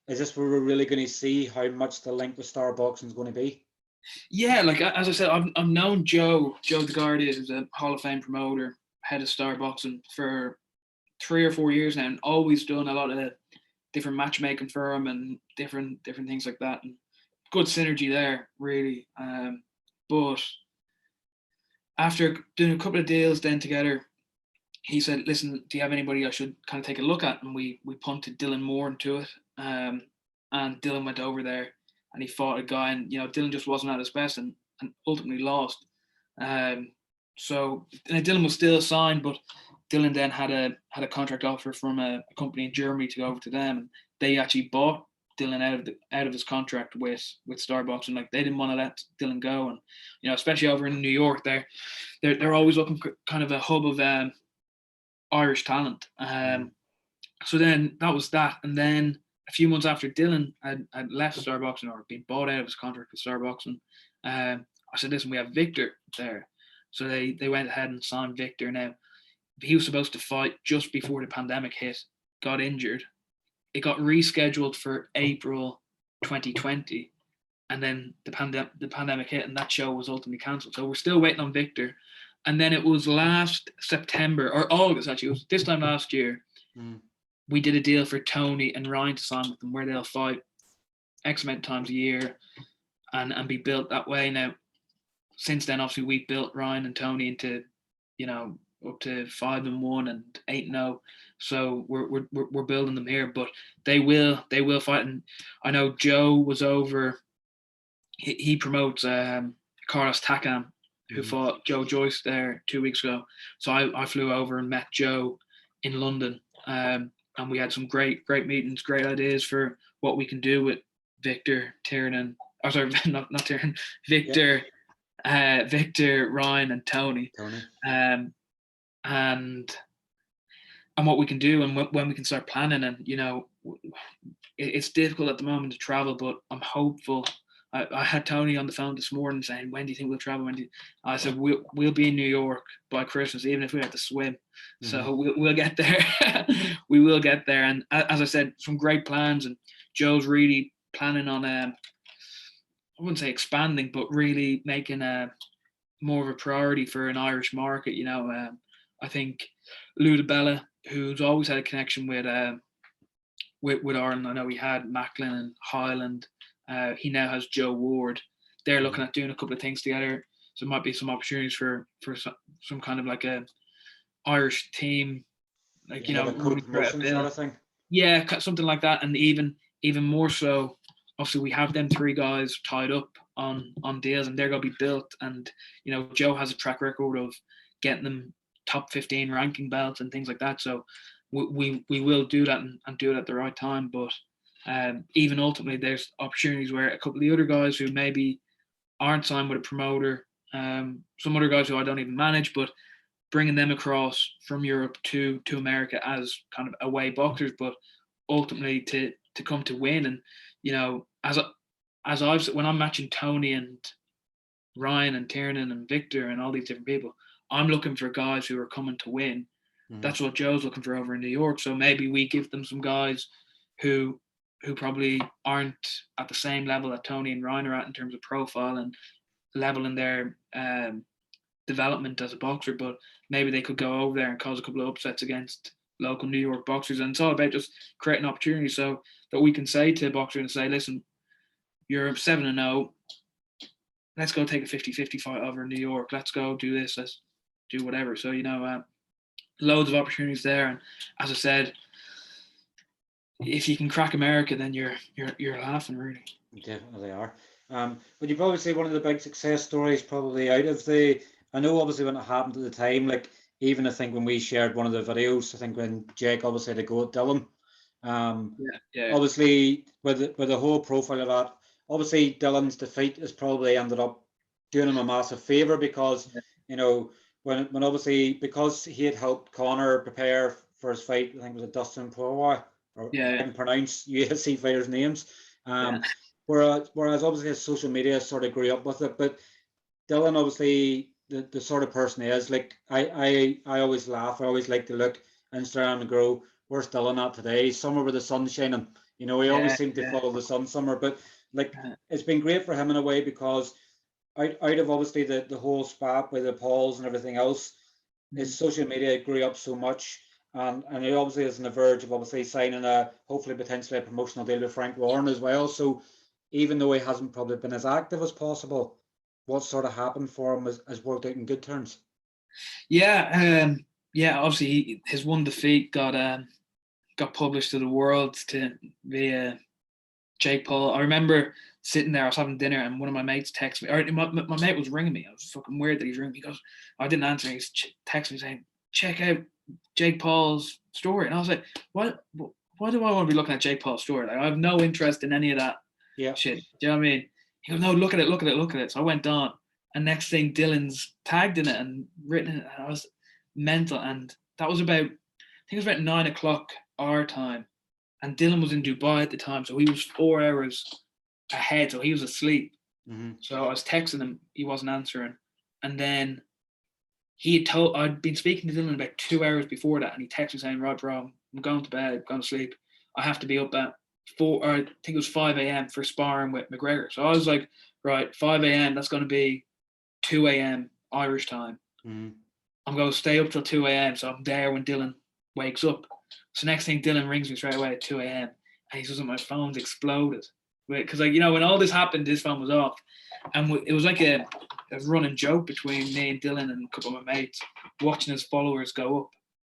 Is this where we're really going to see how much the link with Star Boxing is going to be? Yeah, like as I said, I've known Joe Doherty, who's a Hall of Fame promoter, head of Star Boxing, for 3 or 4 years now, and always done a lot of different matchmaking for him and different things like that, and good synergy there, really. But after doing a couple of deals then together, he said, "Listen, do you have anybody I should kind of take a look at?" And we punted Dylan Moore into it, and Dylan went over there and he fought a guy, and Dylan just wasn't at his best and ultimately lost. So Dylan was still signed, but Dylan then had a contract offer from a company in Germany to go over to them, and they actually bought Dylan out of his contract with Starbucks, and like they didn't want to let Dylan go, and you know, especially over in New York, they're always looking for kind of a hub of Irish talent. So then that was that, and then a few months after Dylan had left Starbucks or been bought out of his contract with Starbucks, and I said, listen, we have Victor there, so they went ahead and signed Victor. Now he was supposed to fight just before the pandemic hit, got injured. It got rescheduled for April 2020, and then the pandemic hit, and that show was ultimately cancelled. So we're still waiting on Victor. And then it was last September or August, actually, it was this time last year. We did a deal for Tony and Ryan to sign with them, where they'll fight X amount of times a year and be built that way. Now, since then, obviously, we built Ryan and Tony into, you know, up to 5-1 and 8-0. So we're building them here, but they will fight. And I know Joe was over. He promotes Carlos Takam, who fought Joe Joyce there 2 weeks ago. So I flew over and met Joe in London, and we had some great meetings, great ideas for what we can do with Victor, Tiernan. Oh, sorry, not Tiernan. Victor, Victor, Ryan, and Tony. And what we can do, and when we can start planning. And you know, it's difficult at the moment to travel, but I'm hopeful. I had Tony on the phone this morning saying, when do you think we'll travel? I said, we'll be in New York by Christmas, even if we have to swim. So we'll get there. We will get there. And as I said, some great plans, and Joe's really planning on, I wouldn't say expanding, but really making more of a priority for an Irish market. You know, I think Ludabella, who's always had a connection with Ireland. I know he had Macklin and Highland. He now has Joe Ward. They're looking at doing a couple of things together. So it might be some opportunities for some kind of like a Irish team, like, you know, promotion sort of thing. Yeah, something like that. And even more so, obviously we have them 3 guys tied up on deals, and they're going to be built. And you know, Joe has a track record of getting them top 15 ranking belts and things like that. So we will do that and do it at the right time. But even ultimately, there's opportunities where a couple of the other guys who maybe aren't signed with a promoter, some other guys who I don't even manage, but bringing them across from Europe to America as kind of away boxers, but ultimately to come to win. And you know, as I've, when I'm matching Tony and Ryan and Tiernan and Victor and all these different people, I'm looking for guys who are coming to win. That's what Joe's looking for over in New York. So maybe we give them some guys who probably aren't at the same level that Tony and Ryan are at in terms of profile and level in their development as a boxer, but maybe they could go over there and cause a couple of upsets against local New York boxers. And it's all about just creating opportunities so that we can say to a boxer and say, listen, you're 7-0. Let's go take a 50-50 fight over in New York. Let's go do this. Let's do whatever. So, you know, loads of opportunities there. And as I said, if you can crack America, then you're laughing, really. Definitely are. But you probably say one of the big success stories probably out of the, I know obviously when it happened at the time, like even I think when we shared one of the videos, I think when Jake obviously had to go at Dylan. Obviously with the whole profile of that, obviously Dylan's defeat has probably ended up doing him a massive favour because, you know, when obviously, because he had helped Conor prepare for his fight, I think it was a Dustin Poirier, or I can pronounce UFC fighters' names. Whereas obviously his social media sort of grew up with it, but Dylan obviously the sort of person he is, like I always laugh, I always like to look Instagram and go, where's Dylan at today? Somewhere where the sun's shining. You know, he always seemed to follow the sun somewhere, but like it's been great for him in a way because out of obviously the whole spat with the Pauls and everything else, his social media grew up so much. And he obviously is on the verge of obviously signing hopefully potentially a promotional deal with Frank Warren as well. So even though he hasn't probably been as active as possible, what sort of happened for him has worked out in good terms. Obviously his one defeat got published to the world via Jake Paul. I remember sitting there, I was having dinner, and one of my mates texted me, or my mate was ringing me. I was fucking weird that he's ringing me because I didn't answer. He's texting me saying, check out Jake Paul's story. And I was like, what why do I want to be looking at Jake Paul's story? Like, I have no interest in any of that shit. Do you know what I mean? He goes, no, look at it. So I went on, and next thing, Dylan's tagged in it and written it, and I was mental. And that was about, I think it was about 9 o'clock our time, and Dylan was in Dubai at the time, so he was 4 hours ahead, so he was asleep. So I was texting him, he wasn't answering, and then I'd been speaking to Dylan about 2 hours before that, and he texted me saying, right, bro, I'm going to bed, going to sleep. I have to be up at 4, or I think it was 5 a.m. for sparring with McGregor. So I was like, right, 5 a.m., that's going to be 2 a.m. Irish time. I'm going to stay up till 2 a.m. so I'm there when Dylan wakes up. So next thing, Dylan rings me straight away at 2 a.m. and he says, my phone's exploded. Because, like, you know, when all this happened, his phone was off. And it was like a running joke between me and Dylan and a couple of my mates watching his followers go up.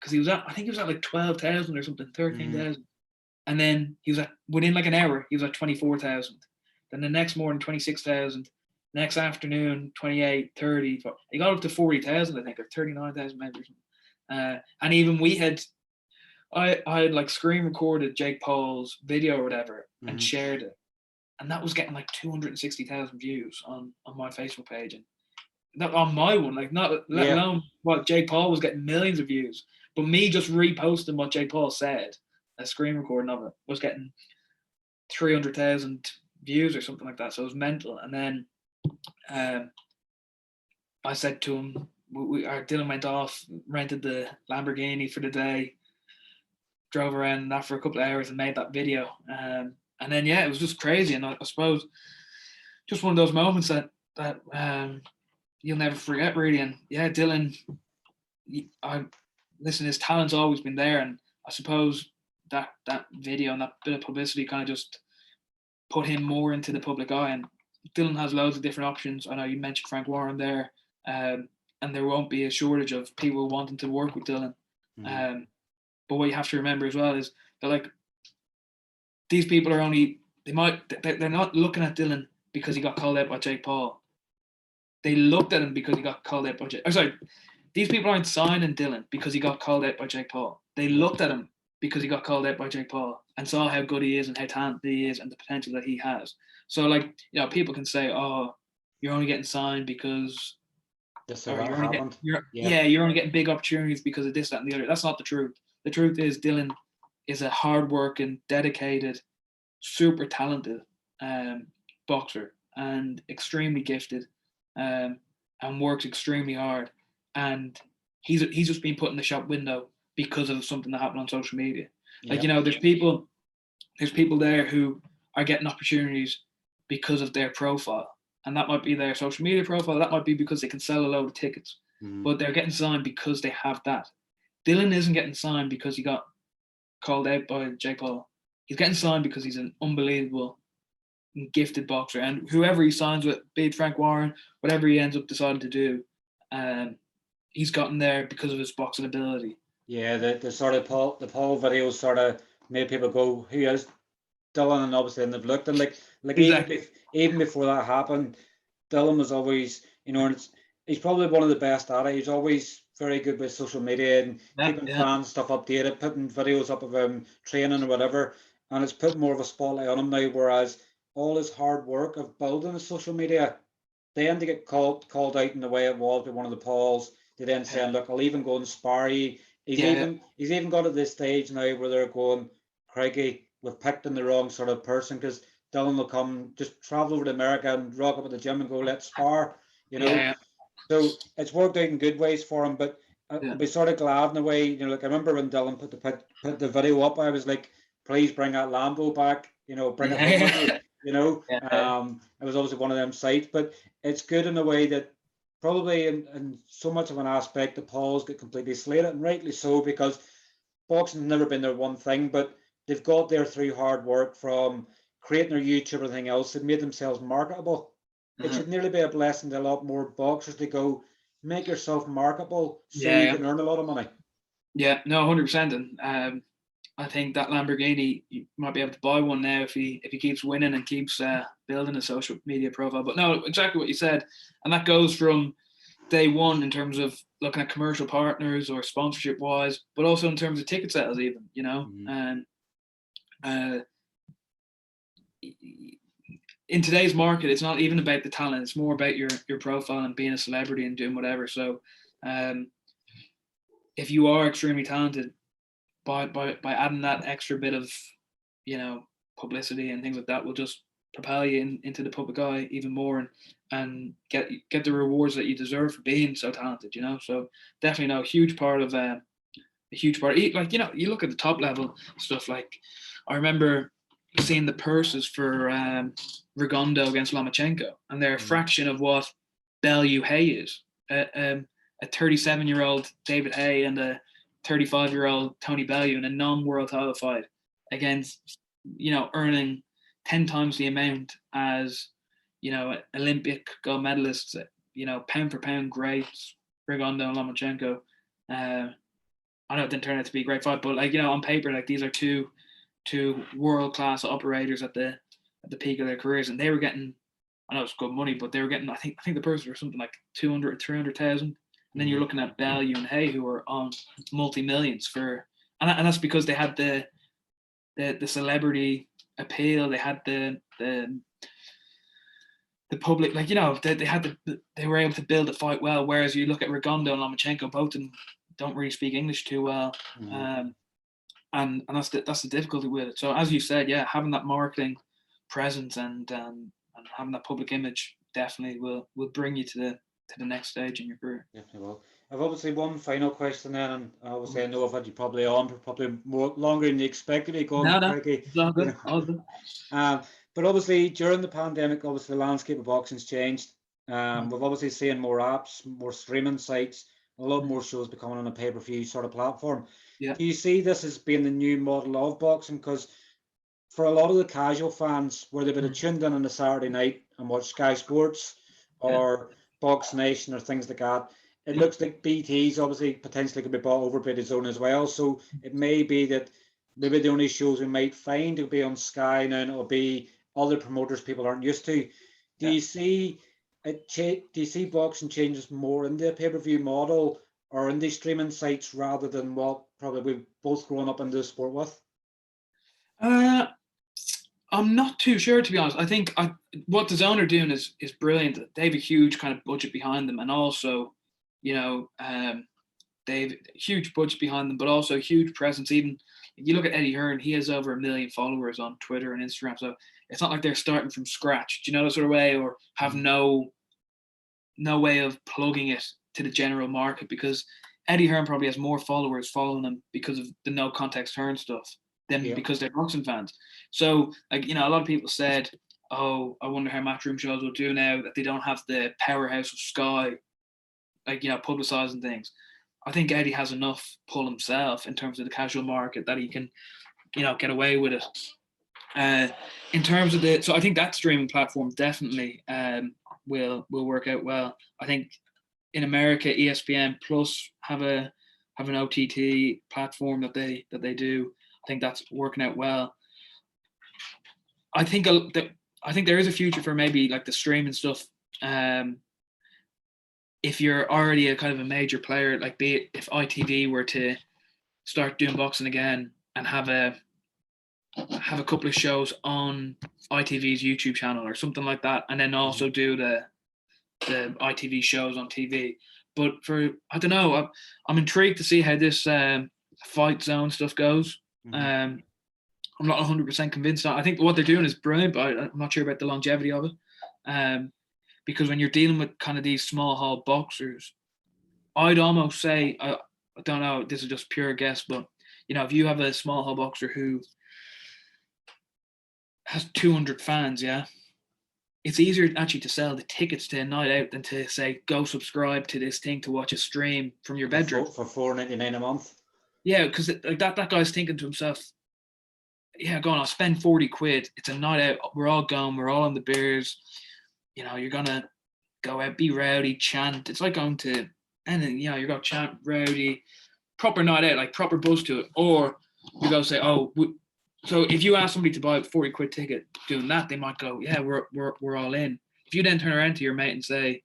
Because I think he was at like 12,000 or something, 13,000. And then he was within like an hour, he was at 24,000. Then the next morning, 26,000. Next afternoon, 28, 30. He got up to 40,000, I think, or 39,000 maybe. And even I had like screen recorded Jake Paul's video or whatever and shared it. And that was getting like 260,000 views on my Facebook page. And not on my one, like not let alone what Jake Paul was getting millions of views. But me just reposting what Jake Paul said, a screen recording of it, was getting 300,000 views or something like that. So it was mental. And then I said to him, Dylan went off, rented the Lamborghini for the day, drove around that for a couple of hours and made that video. And then, it was just crazy. And I suppose just one of those moments that you'll never forget, really. And Dylan, his talent's always been there. And I suppose that video and that bit of publicity kind of just put him more into the public eye. And Dylan has loads of different options. I know you mentioned Frank Warren there. And there won't be a shortage of people wanting to work with Dylan. But what you have to remember as well is that, like, these people are they're not looking at Dylan because he got called out by Jake Paul. They looked at him because he got called out by these people aren't signing Dylan because he got called out by Jake Paul. They looked at him because he got called out by Jake Paul and saw how good he is and how talented he is and the potential that he has. So, like, you know, people can say, oh, you're only getting signed because you're only getting big opportunities because of this, that, and the other. That's not the truth. The truth is Dylan is a hard-working, dedicated, super talented boxer and extremely gifted and works extremely hard. And he's just been put in the shop window because of something that happened on social media. Like, you know, there's people there who are getting opportunities because of their profile. And that might be their social media profile. That might be because they can sell a load of tickets. But they're getting signed because they have that. Dylan isn't getting signed because he got called out by Jake Paul. He's getting signed because he's an unbelievable, gifted boxer. And whoever he signs with, be it Frank Warren, whatever he ends up deciding to do, he's gotten there because of his boxing ability. Yeah, the sort of the Paul videos sort of made people go, who is Dylan? And obviously, and they've looked and like exactly. even before that happened, Dylan was always, you know, and he's probably one of the best at it. He's always very good with social media and keeping fans stuff updated, putting videos up of him training or whatever, and it's put more of a spotlight on him now. Whereas all his hard work of building his social media, then to get called out in the way it was by one of the Pauls, they then saying, look, I'll even go and spar you. He's even got at this stage now where they're going, Craigie, we've picked in the wrong sort of person, because Dylan will come, just travel over to America and rock up at the gym and go, let's spar, you know. So it's worked out in good ways for him, but I'd be sort of glad in a way, you know, like I remember when Dylan put the video up, I was like, please bring that Lambo back, you know, bring it home with you, you know. It was obviously one of them sites, but it's good in a way that probably in so much of an aspect the Pauls get completely slated, and rightly so, because boxing's never been their one thing, but they've got there through hard work, from creating their YouTube and everything else. They've made themselves marketable. It should nearly be a blessing to a lot more boxers to go, make yourself marketable so you can earn a lot of money. Yeah, no, 100%. And I think that Lamborghini, you might be able to buy one now if he keeps winning and keeps building a social media profile. But no, exactly what you said. And that goes from day one in terms of looking at commercial partners or sponsorship wise, but also in terms of ticket sales even, you know. And In today's market, it's not even about the talent. It's more about your profile and being a celebrity and doing whatever. So if you are extremely talented, by adding that extra bit of, publicity and things like that will just propel you into the public eye even more and get the rewards that you deserve for being so talented, So definitely a huge part of a huge part. Like, you look at the top level stuff. Like, I remember seeing the purses for Rigondo against Lomachenko, and they're a fraction of what Bellew Hay is. A 37-year-old David Hay and a 35-year-old Tony Bellew in a non-world title fight against, earning 10 times the amount as, Olympic gold medalists, pound for pound greats, Rigondo and Lomachenko. I know it didn't turn out to be a great fight, but on paper, these are two world-class operators at the peak of their careers, and they were getting, I know it's good money, but they were getting, I think the purses were something like 200 or 300,000. And then you're looking at Bellew and Hay, who are on multi-millions and that's because they had the celebrity appeal. They had the public, they were able to build a fight well. Whereas you look at Rigondo and Lomachenko, both of them don't really speak English too well, and that's the difficulty with it. So as you said, having that marketing presence and having that public image definitely will bring you to the next stage in your career. Definitely will. I've obviously one final question then, and obviously I know I've had you probably on for probably more longer than you expected to go on, Craigie. All good. All good. But obviously during the pandemic, obviously the landscape of boxing's changed. We've obviously seen more apps, more streaming sites, a lot more shows becoming on a pay-per-view sort of platform. Yeah. Do you see this as being the new model of boxing? Because for a lot of the casual fans, where they would have tuned in on a Saturday night and watched Sky Sports or Box Nation or things like that, it looks like BT's obviously potentially could be bought over by the Zone as well. So it may be that maybe the only shows we might find will be on Sky now, and it'll be other promoters people aren't used to. Do you see boxing changes more in the pay-per-view model or in these streaming sites rather than what probably we've both grown up in the sport with? I'm not too sure, to be honest. I think what the Zone are doing is brilliant. They have a huge kind of budget behind them, and also, they have a huge budget behind them, but also a huge presence. Even you look at Eddie Hearn, he has over 1 million followers on Twitter and Instagram. So it's not like they're starting from scratch, do you know, that sort of way, or have no way of plugging it to the general market, because Eddie Hearn probably has more followers following him because of the no context Hearn stuff than because they're boxing fans. So, a lot of people said, oh, I wonder how Matchroom shows will do now that they don't have the powerhouse of Sky, publicising things. I think Eddie has enough pull himself in terms of the casual market that he can, get away with it. In terms of so I think that streaming platform definitely will work out well. I think in America, ESPN Plus have an OTT platform that they do. I think that's working out well. I think there is a future for maybe like the streaming stuff. If you're already a kind of a major player, like be it if ITV were to start doing boxing again and have a couple of shows on ITV's YouTube channel or something like that, and then also do the ITV shows on TV. But I don't know, I'm intrigued to see how this Fight Zone stuff goes. I'm not 100% convinced. I think what they're doing is brilliant, but I'm not sure about the longevity of it. Because when you're dealing with kind of these small hall boxers, I'd almost say, I don't know, this is just pure guess, but if you have a small hall boxer who has 200 fans, it's easier actually to sell the tickets to a night out than to say, go subscribe to this thing to watch a stream from your bedroom for $4.99 a month. Yeah, because like that guy's thinking to himself, go on, I'll spend 40 quid. It's a night out. We're all gone. We're all on the beers. You're gonna go out, be rowdy, chant. It's like going to anything. You're gonna chant, rowdy, proper night out, like proper buzz to it. Or you go say, so if you ask somebody to buy a 40 quid ticket doing that, they might go, yeah, we're all in. If you then turn around to your mate and say,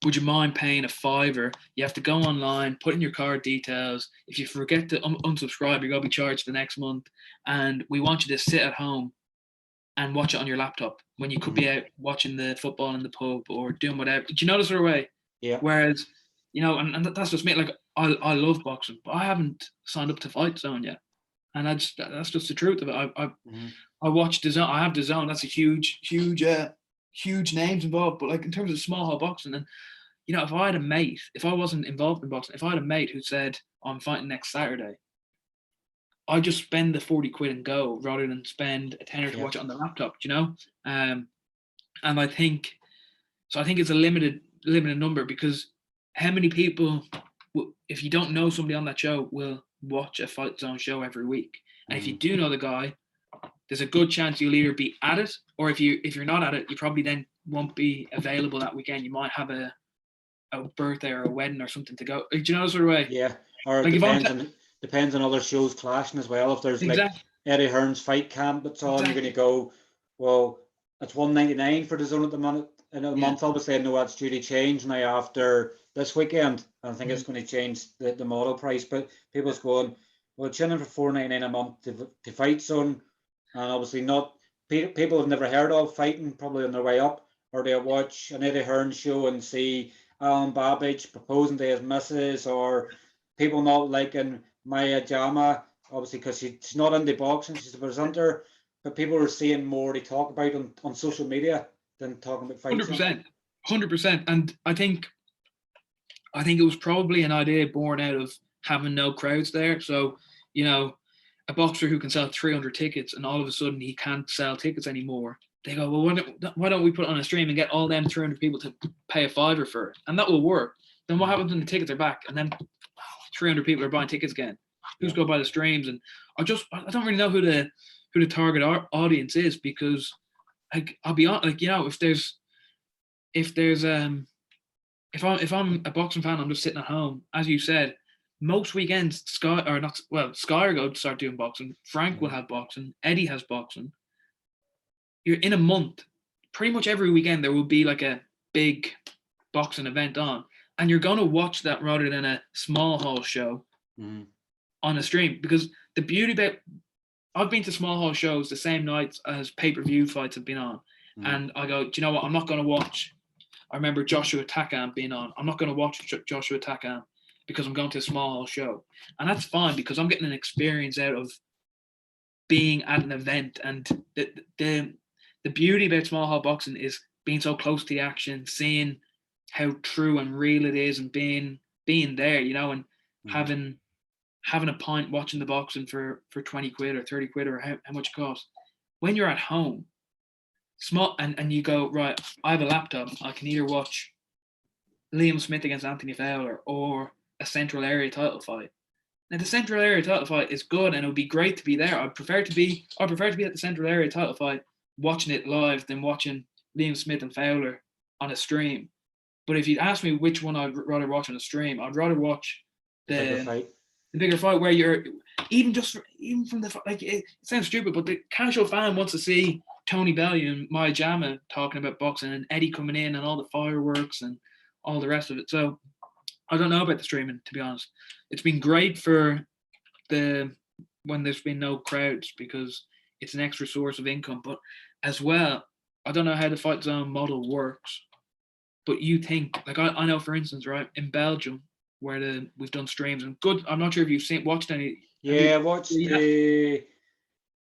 would you mind paying a $5? You have to go online, put in your card details. If you forget to unsubscribe, you're going to be charged the next month. And we want you to sit at home and watch it on your laptop when you could be out watching the football in the pub or doing whatever. Do you know the sort of way? Yeah. Whereas, you know, and that's just me. Like, I love boxing, but I haven't signed up to Fight Zone yet. And that's just the truth of it. I watch DAZN. I have DAZN. That's a huge names involved. But like in terms of small hall boxing, and you know, if I had a mate, if I wasn't involved in boxing, if I had a mate who said, I'm fighting next Saturday, I just spend the 40 quid and go rather than spend a tenner to watch it on the laptop, you know? And I think it's a limited number, because how many people, if you don't know somebody on that show, will watch a Fight Zone show every week? And if you do know the guy, there's a good chance you'll either be at it, or if you're not at it, you probably then won't be available that weekend. You might have a birthday or a wedding or something to go. Do you know the sort of way? Yeah, or it like depends on other shows clashing as well. If there's like Eddie Hearn's fight camp that's on, you're going to go, well, it's $1.99 for DAZN at the minute. In a month, obviously, I know that's due to change now after this weekend. I think it's going to change the model price. But people's going, well, it's in for $4.99 a month to Fight Zone, and obviously not people have never heard of fighting, probably on their way up, or they'll watch an Eddie Hearn show and see Alan Babbage proposing to his missus, or people not liking Maya Jama, obviously because she's not into boxing, she's a presenter, but people are seeing more to talk about on social media than talking about fighting. 100%. And I think it was probably an idea born out of having no crowds there. So, you know, a boxer who can sell 300 tickets and all of a sudden he can't sell tickets anymore. They go, well, why don't we put it on a stream and get all them 300 people to pay a $5 for it? And that will work. Then what happens when the tickets are back and then 300 people are buying tickets again? Who's going to buy the streams? And I don't really know who the target audience is, because I'll be honest, like, you know, if I'm a boxing fan, I'm just sitting at home. As you said, most weekends Sky are going to start doing boxing. Frank will have boxing. Eddie has boxing. You're in a month, pretty much every weekend there will be like a big boxing event on, and you're going to watch that rather than a small hall show on a stream. Because the beauty about, I've been to small hall shows the same nights as pay-per-view fights have been on, and I go, do you know what? I'm not going to watch. I remember Joshua Takam being on. I'm not going to watch Joshua Takam because I'm going to a small hall show, and that's fine because I'm getting an experience out of being at an event. And the beauty about small hall boxing is being so close to the action, seeing how true and real it is, and being there, you know, and having a pint watching the boxing for 20 quid or 30 quid or how much it costs. When you're at home, small and you go, right, I have a laptop, I can either watch Liam Smith against Anthony Fowler or a Central Area title fight. Now the Central Area title fight is good and it would be great to be there. I'd prefer to be at the Central Area title fight watching it live than watching Liam Smith and Fowler on a stream. But if you'd ask me which one I'd rather watch on a stream, I'd rather watch the bigger fight, where you're even from the, like, it sounds stupid, but the casual fan wants to see Tony Bellew and Maya Jama talking about boxing and Eddie coming in and all the fireworks and all the rest of it. So I don't know about the streaming, to be honest. It's been great for when there's been no crowds, because it's an extra source of income. But as well, I don't know how the Fight Zone model works, but you think, like, I know, for instance, right, in Belgium, where we've done streams and good. I'm not sure if you've watched any. Yeah, I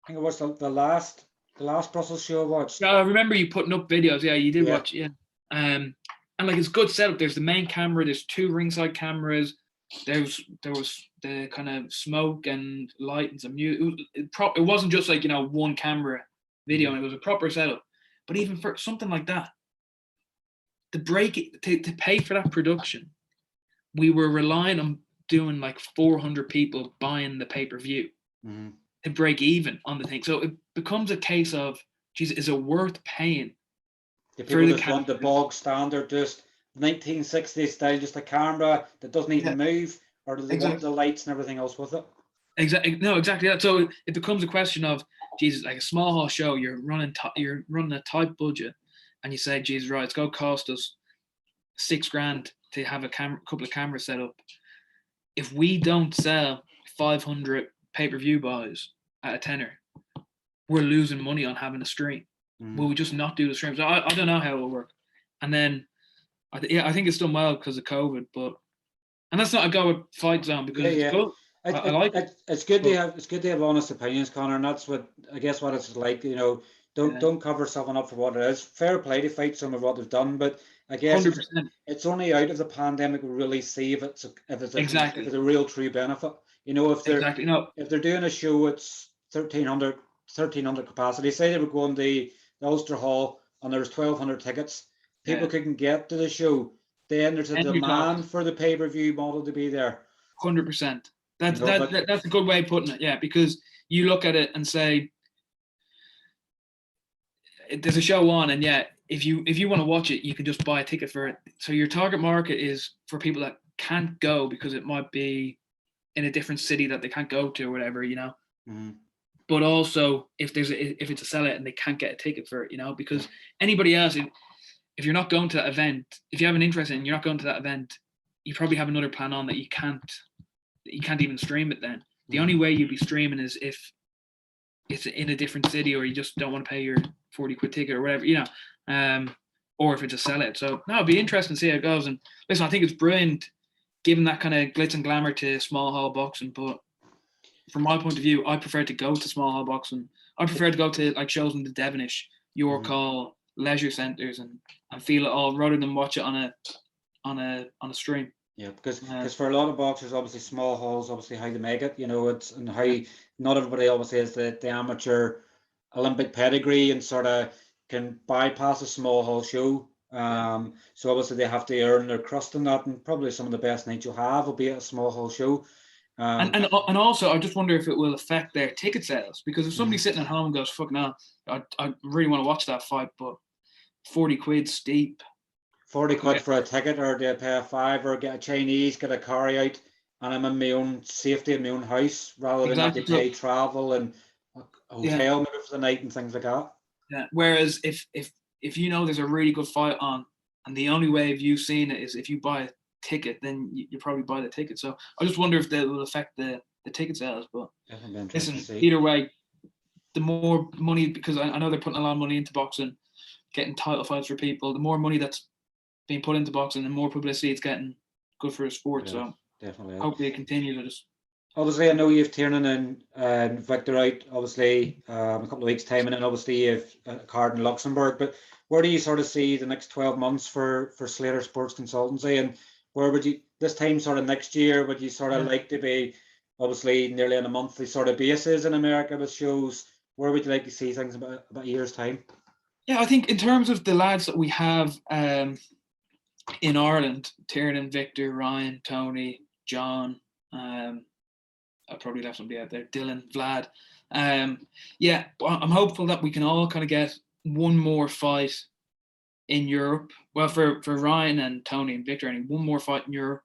think I watched the last Brussels show I watched. Yeah, I remember you putting up videos. Yeah, you did watch. Yeah. And like, it's good setup. There's the main camera. There's 2 ringside cameras. There was the kind of smoke and light and some music. It wasn't just like, you know, one camera video. It was a proper setup. But even for something like that, to pay for that production, we were relying on doing like 400 people buying the pay-per-view to break even on the thing. So it becomes a case of, geez, is it worth paying? The people just want the bog standard, just 1960s style, just a camera that doesn't even move, or do they want the lights and everything else with it? Exactly. No, exactly that. So it becomes a question of, Jesus, like a small hall show, you're running a tight budget, and you say, Jesus, right, it's going to cost us $6,000 to have a couple of cameras set up. If we don't sell 500 pay-per-view buys at a tenner, we're losing money on having a stream. Will we just not do the streams? I don't know how it will work. And then I think it's done well because of COVID, and that's not a go at Fight Zone because it's good. I like it. It's good to have honest opinions, Conor, and that's what I guess what it's like. Don't cover someone up for what it is. Fair play to Fight Zone of what they've done, but I guess it's only out of the pandemic we really see if it's a real true benefit. If they're doing a show, it's 1,300 capacity. Say they were going to the Ulster Hall and there was 1,200 tickets. People couldn't get to the show. Then there's a demand for the pay-per-view model to be there. 100%. That's a good way of putting it. Yeah, because you look at it and say, there's a show on, and if you want to watch it, you can just buy a ticket for it. So your target market is for people that can't go because it might be in a different city that they can't go to or whatever, But also if it's a sellout and they can't get a ticket for it, because anybody else, if you're not going to that event, if you have an interest in, you're not going to that event, you probably have another plan on that you can't even stream it then. The only way you'd be streaming is if it's in a different city or you just don't want to pay your 40 quid ticket or whatever, or if it's a sellout. So no, it'd be interesting to see how it goes. And listen, I think it's brilliant giving that kind of glitz and glamour to small hall boxing. But from my point of view, I prefer to go to small hall boxing. I prefer to go to like shows in the Devonish, York Hall, leisure centres and feel it all rather than watch it on a stream. Yeah, because for a lot of boxers, obviously small halls, obviously how they make it, it's and how not everybody obviously has the amateur Olympic pedigree and sort of can bypass a small hall show. So obviously they have to earn their crust in that, and probably some of the best nights you'll have will be at a small hall show. And also, I just wonder if it will affect their ticket sales, because if somebody's sitting at home and goes, "Fuck no, I really want to watch that fight," but 40 quid steep. 40 quid for a ticket, or they pay a $5 or get a Chinese, get a carry out, and I'm in my own safety in my own house rather than have to pay travel and a hotel maybe for the night and things like that. Yeah. Whereas if there's a really good fight on, and the only way of you seeing it is if you buy a ticket, then you probably buy the ticket. So I just wonder if that will affect the ticket sales. But listen, either way, the more money, because I know they're putting a lot of money into boxing, getting title fights for people, the more money that's being put into boxing and more publicity it's getting, good for the sport. So definitely hopefully it continues. Obviously, I know you've Tiernan and Victor out, obviously, a couple of weeks' time, and then obviously you have a card in Luxembourg. But where do you sort of see the next 12 months for Slater Sports Consultancy, and where would you, this time sort of next year, would you sort of like to be, obviously nearly on a monthly sort of basis in America with shows? Where would you like to see things about a year's time? Yeah, I think in terms of the lads that we have in Ireland, Tiernan, Victor, Ryan, Tony, John, I probably left somebody out there, Dylan, Vlad. I'm hopeful that we can all kind of get one more fight in Europe. Well, for Ryan and Tony and Victor, one more fight in Europe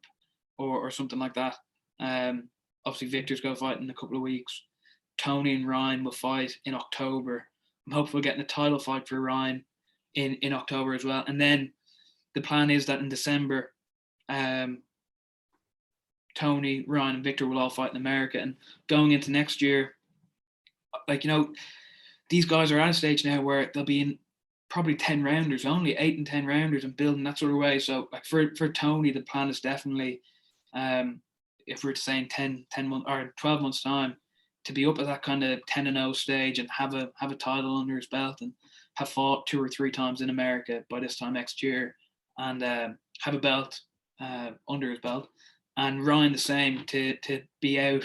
or something like that. Obviously, Victor's got a fight in a couple of weeks. Tony and Ryan will fight in October. I'm hopeful we're getting a title fight for Ryan in October as well. And then the plan is that in December, Tony, Ryan, and Victor will all fight in America. And going into next year, these guys are at a stage now where they'll be in probably 10 rounders, only 8 and 10 rounders, and building that sort of way. So like for Tony, the plan is definitely, if we're saying 10 months or 12 months time, to be up at that kind of 10-0 stage and have a title under his belt and have fought 2 or 3 times in America by this time next year, and have a belt under his belt. And Ryan the same, to be out,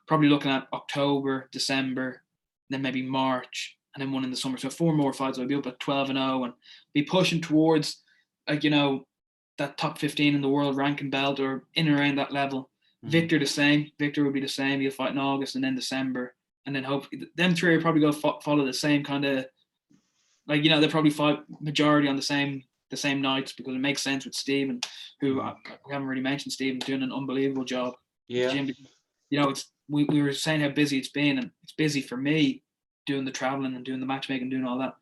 probably looking at October, December, then maybe March, and then one in the summer. So 4 more fights. I'll be up at 12-0 and be pushing towards, that top 15 in the world ranking belt or in and around that level. Mm-hmm. Victor the same. Victor will be the same. He'll fight in August and then December, and then hopefully them 3 will probably go follow the same kind of, they'll probably fight majority on the same nights, because it makes sense with Stephen, who we haven't really mentioned. Stephen doing an unbelievable job. Yeah. It's we were saying how busy it's been, and it's busy for me doing the traveling and doing the matchmaking, doing all that.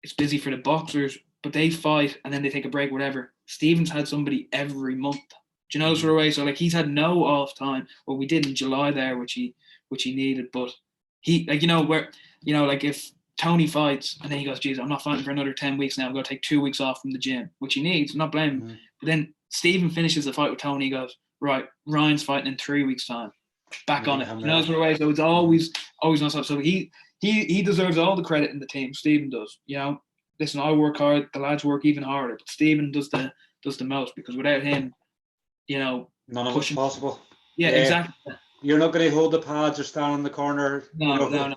It's busy for the boxers, but they fight and then they take a break, whatever. Stephen's had somebody every month. Do you know sort of way? So like he's had no off time. Well, we did in July there, which he needed, but he like like if Tony fights and then he goes, geez, I'm not fighting for another 10 weeks now. I'm going to take 2 weeks off from the gym, which he needs. I'm not blaming him. But then Stephen finishes the fight with Tony. He goes, right, Ryan's fighting in 3 weeks' time. Back on it. You know, sort of way. So it's always nonstop. So he deserves all the credit in the team. Stephen does. You know, listen, I work hard. The lads work even harder. But Stephen does the most, because without him, you know, none of it's possible. Yeah, exactly. You're not going to hold the pads or stand in the corner. No.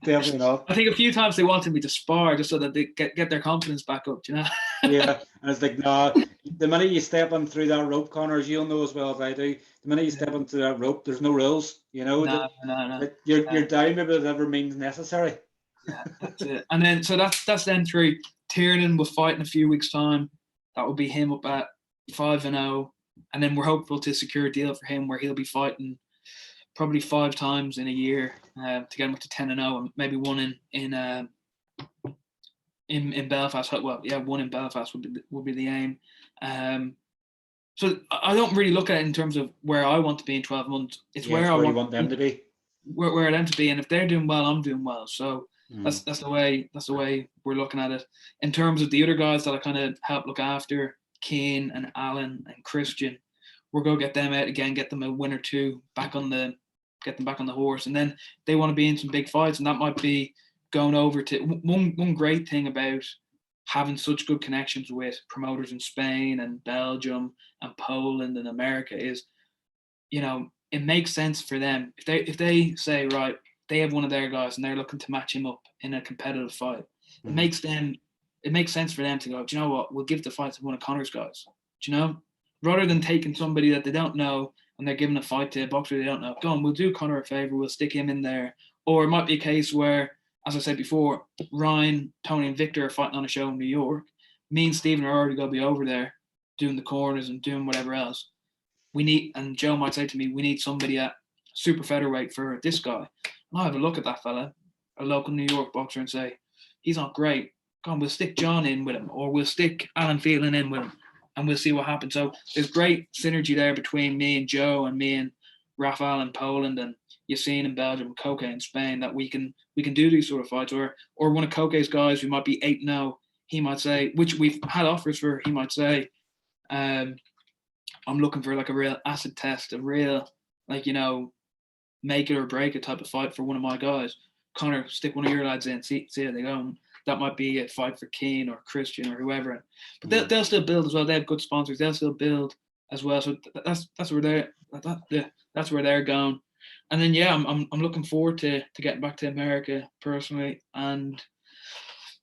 Definitely not. I think a few times they wanted me to spar just so that they get their confidence back up, you know? Yeah, and it's like, no, the minute you step on through that rope, Conor, as you'll know as well as I do, the minute you step onto that rope, there's no rules, you know? No. You're down maybe whatever means necessary. Yeah, that's it. And then, so that's then through. Tiernan will fight in a few weeks' time. That will be him up at 5-0. And then we're hopeful to secure a deal for him where he'll be fighting probably 5 times in a year to get him up to 10-0, and maybe one in Belfast. Well, yeah, one in Belfast would be the aim. So I don't really look at it in terms of where I want to be in 12 months. It's where I want them to be. Where I them to be, and if they're doing well, I'm doing well. So that's the way we're looking at it. In terms of the other guys that I kind of help look after, Keane and Alan and Christian, we're going to get them out again, get them a win or two, get them back on the horse. And then they want to be in some big fights, and that might be going over to one great thing about having such good connections with promoters in Spain and Belgium and Poland and America is, you know, it makes sense for them. If they say, right, they have one of their guys and they're looking to match him up in a competitive fight, it makes sense for them to go, do you know what, we'll give the fight to one of Conor's guys. Do you know? Rather than taking somebody that they don't know and they're giving a fight to a boxer they don't know. Go on, we'll do Conor a favour, we'll stick him in there. Or it might be a case where, as I said before, Ryan, Tony and Victor are fighting on a show in New York. Me and Stephen are already going to be over there doing the corners and doing whatever else. And Joe might say to me, we need somebody at super featherweight for this guy. And I have a look at that fella, a local New York boxer, and say, he's not great. Come on, we'll stick John in with him, or we'll stick Alan Phelan in with him, and we'll see what happens. So there's great synergy there between me and Joe and me and Rafael in Poland and Yassine in Belgium, Koke in Spain, that we can do these sort of fights. Or one of Koke's guys who might be 8-0, he might say, which we've had offers for, he might say, I'm looking for like a real acid test, a real, like, you know, make it or break it type of fight for one of my guys. Conor, stick one of your lads in, see how they go. And that might be a fight for Keane or Christian or whoever. But they'll still build as well. They have good sponsors. They'll still build as well. So that's where they're going. And then I'm looking forward to getting back to America personally, and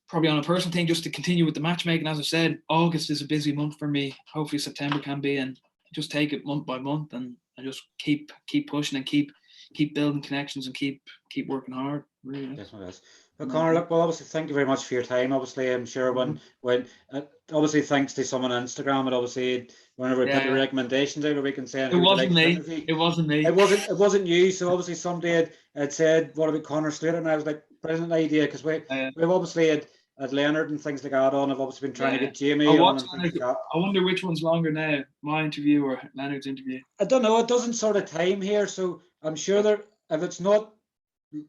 probably on a personal thing, just to continue with the matchmaking. As I said, August is a busy month for me. Hopefully September can be, and just take it month by month and just keep pushing and keep building connections and keep working hard. Really. Yes, it is. Well, Conor, look, well, obviously, thank you very much for your time. Obviously, I'm sure when obviously, thanks to someone on Instagram, and obviously, whenever we put the recommendations out, we can say it wasn't me. It wasn't me. It wasn't you. So obviously, somebody had said, "What about Conor Slater?" And I was like, "Brilliant idea," because we've obviously had Leonard and things like that on. I've obviously been trying to get Jamie on and things like that. I wonder which one's longer now, my interview or Leonard's interview. I don't know. It doesn't sort of time here, so I'm sure that if it's not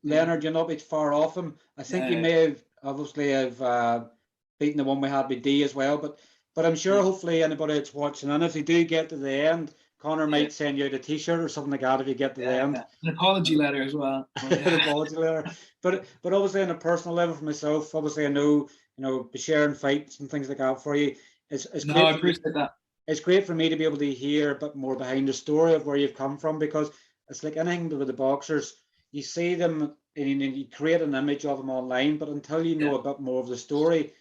Leonard, you're not a bit far off him. I think you may have obviously beaten the one we had with D as well, but I'm sure hopefully anybody that's watching, and if you do get to the end, Conor might send you out a T-shirt or something like that if you get to the end. An apology letter as well. An apology letter. But obviously on a personal level for myself, obviously I know, you know, sharing fights and things like that for you. It's great. I appreciate that. It's great for me to be able to hear a bit more behind the story of where you've come from, because it's like anything with the boxers. You see them and you create an image of them online, but until you know a bit more of the story,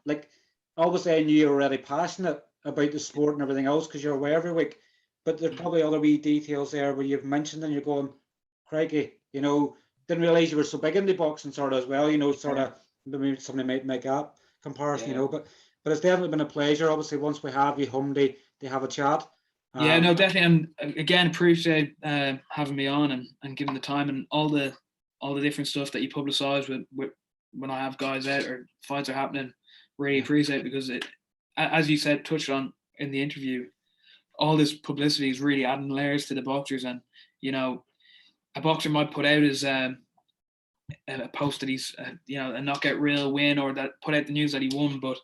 like obviously I knew you were already passionate about the sport and everything else because you're away every week, but there's probably other wee details there where you've mentioned and you're going, Craigie, you know, didn't realise you were so big into boxing sort of as well, you know, sort of maybe somebody might make that comparison, you know, but it's definitely been a pleasure. Obviously, once we have you home, they have a chat. Yeah, no, definitely. And again, appreciate having me on and giving the time and all the different stuff that you publicise with when I have guys out or fights are happening. Really appreciate it, because as you said, touched on in the interview, all this publicity is really adding layers to the boxers. And, you know, a boxer might put out his a post that he's, you know, a knockout real win, or that put out the news that he won. But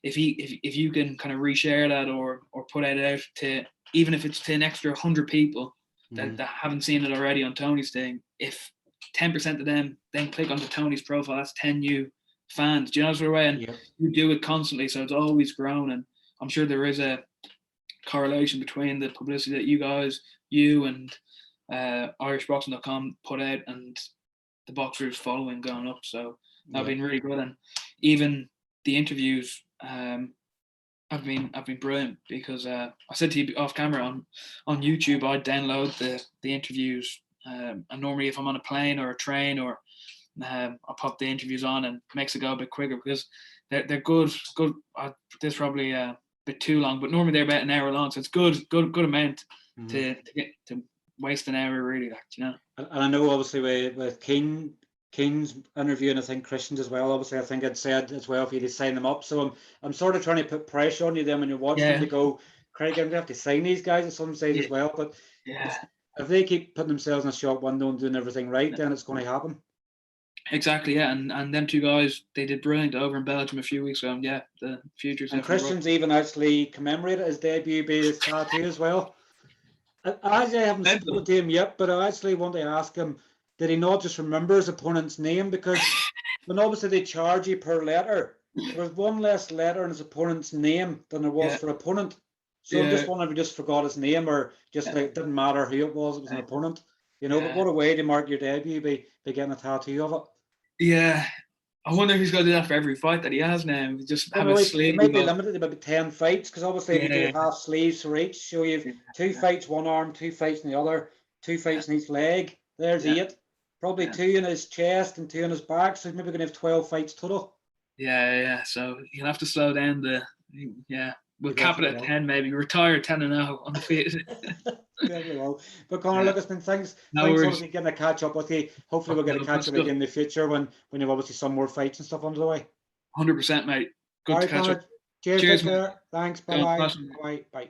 if you can kind of reshare that or put it out to, even if it's to an extra 100 people that haven't seen it already on Tony's thing, if 10% of them then click onto Tony's profile, that's 10 new fans. Do you know what I'm saying? And you do it constantly, so it's always grown. And I'm sure there is a correlation between the publicity that you and irishboxing.com put out and the boxers following going up. So that's been really good. And even the interviews have been brilliant, because I said to you off camera, on YouTube I download the interviews, and normally if I'm on a plane or a train, or I pop the interviews on, and it makes it go a bit quicker, because they're good. This probably a bit too long, but normally they're about an hour long, so it's good amount to waste an hour, really, like, you know. And I know obviously with King's interview, and I think Christian's as well, obviously I think I'd said as well for you to sign them up. So I'm sort of trying to put pressure on you then when you're watching them to go, Craig, I'm gonna have to sign these guys at some stage as well. But if they keep putting themselves in a shop window and doing everything right, then it's going to happen. Exactly, yeah. And them two guys, they did brilliant over in Belgium a few weeks ago. And the future's. And Christian's even actually commemorated his debut by his tattoo as well. I haven't spoken to him yet, but I actually want to ask him, did he not just remember his opponent's name? Because when obviously they charge you per letter, there was one less letter in his opponent's name than there was for opponent. So I'm just wondering if he just forgot his name, or just like, it didn't matter who it was an opponent. You know, but what a way to mark your debut by getting a tattoo of it. Yeah. I wonder if he's going to do that for every fight that he has now. Just have a sleeve. It might be limited to maybe 10 fights, because obviously if you do half sleeves for each, so you have 2 fights one arm, 2 fights in the other, 2 fights in each leg. There's 8. Probably 2 in his chest and 2 in his back, so he's maybe going to have 12 fights total. Yeah. So he'll have to slow down we'll cap it at 10, maybe. Retire 10-0 on the feet. Well. But Conor, look, it's been thanks obviously getting a catch up with you. Hopefully we'll get a catch up again in the future when you've obviously some more fights and stuff under the way. 100%, mate. Good to catch up. Cheers, mate. Thanks. Bye. Bye.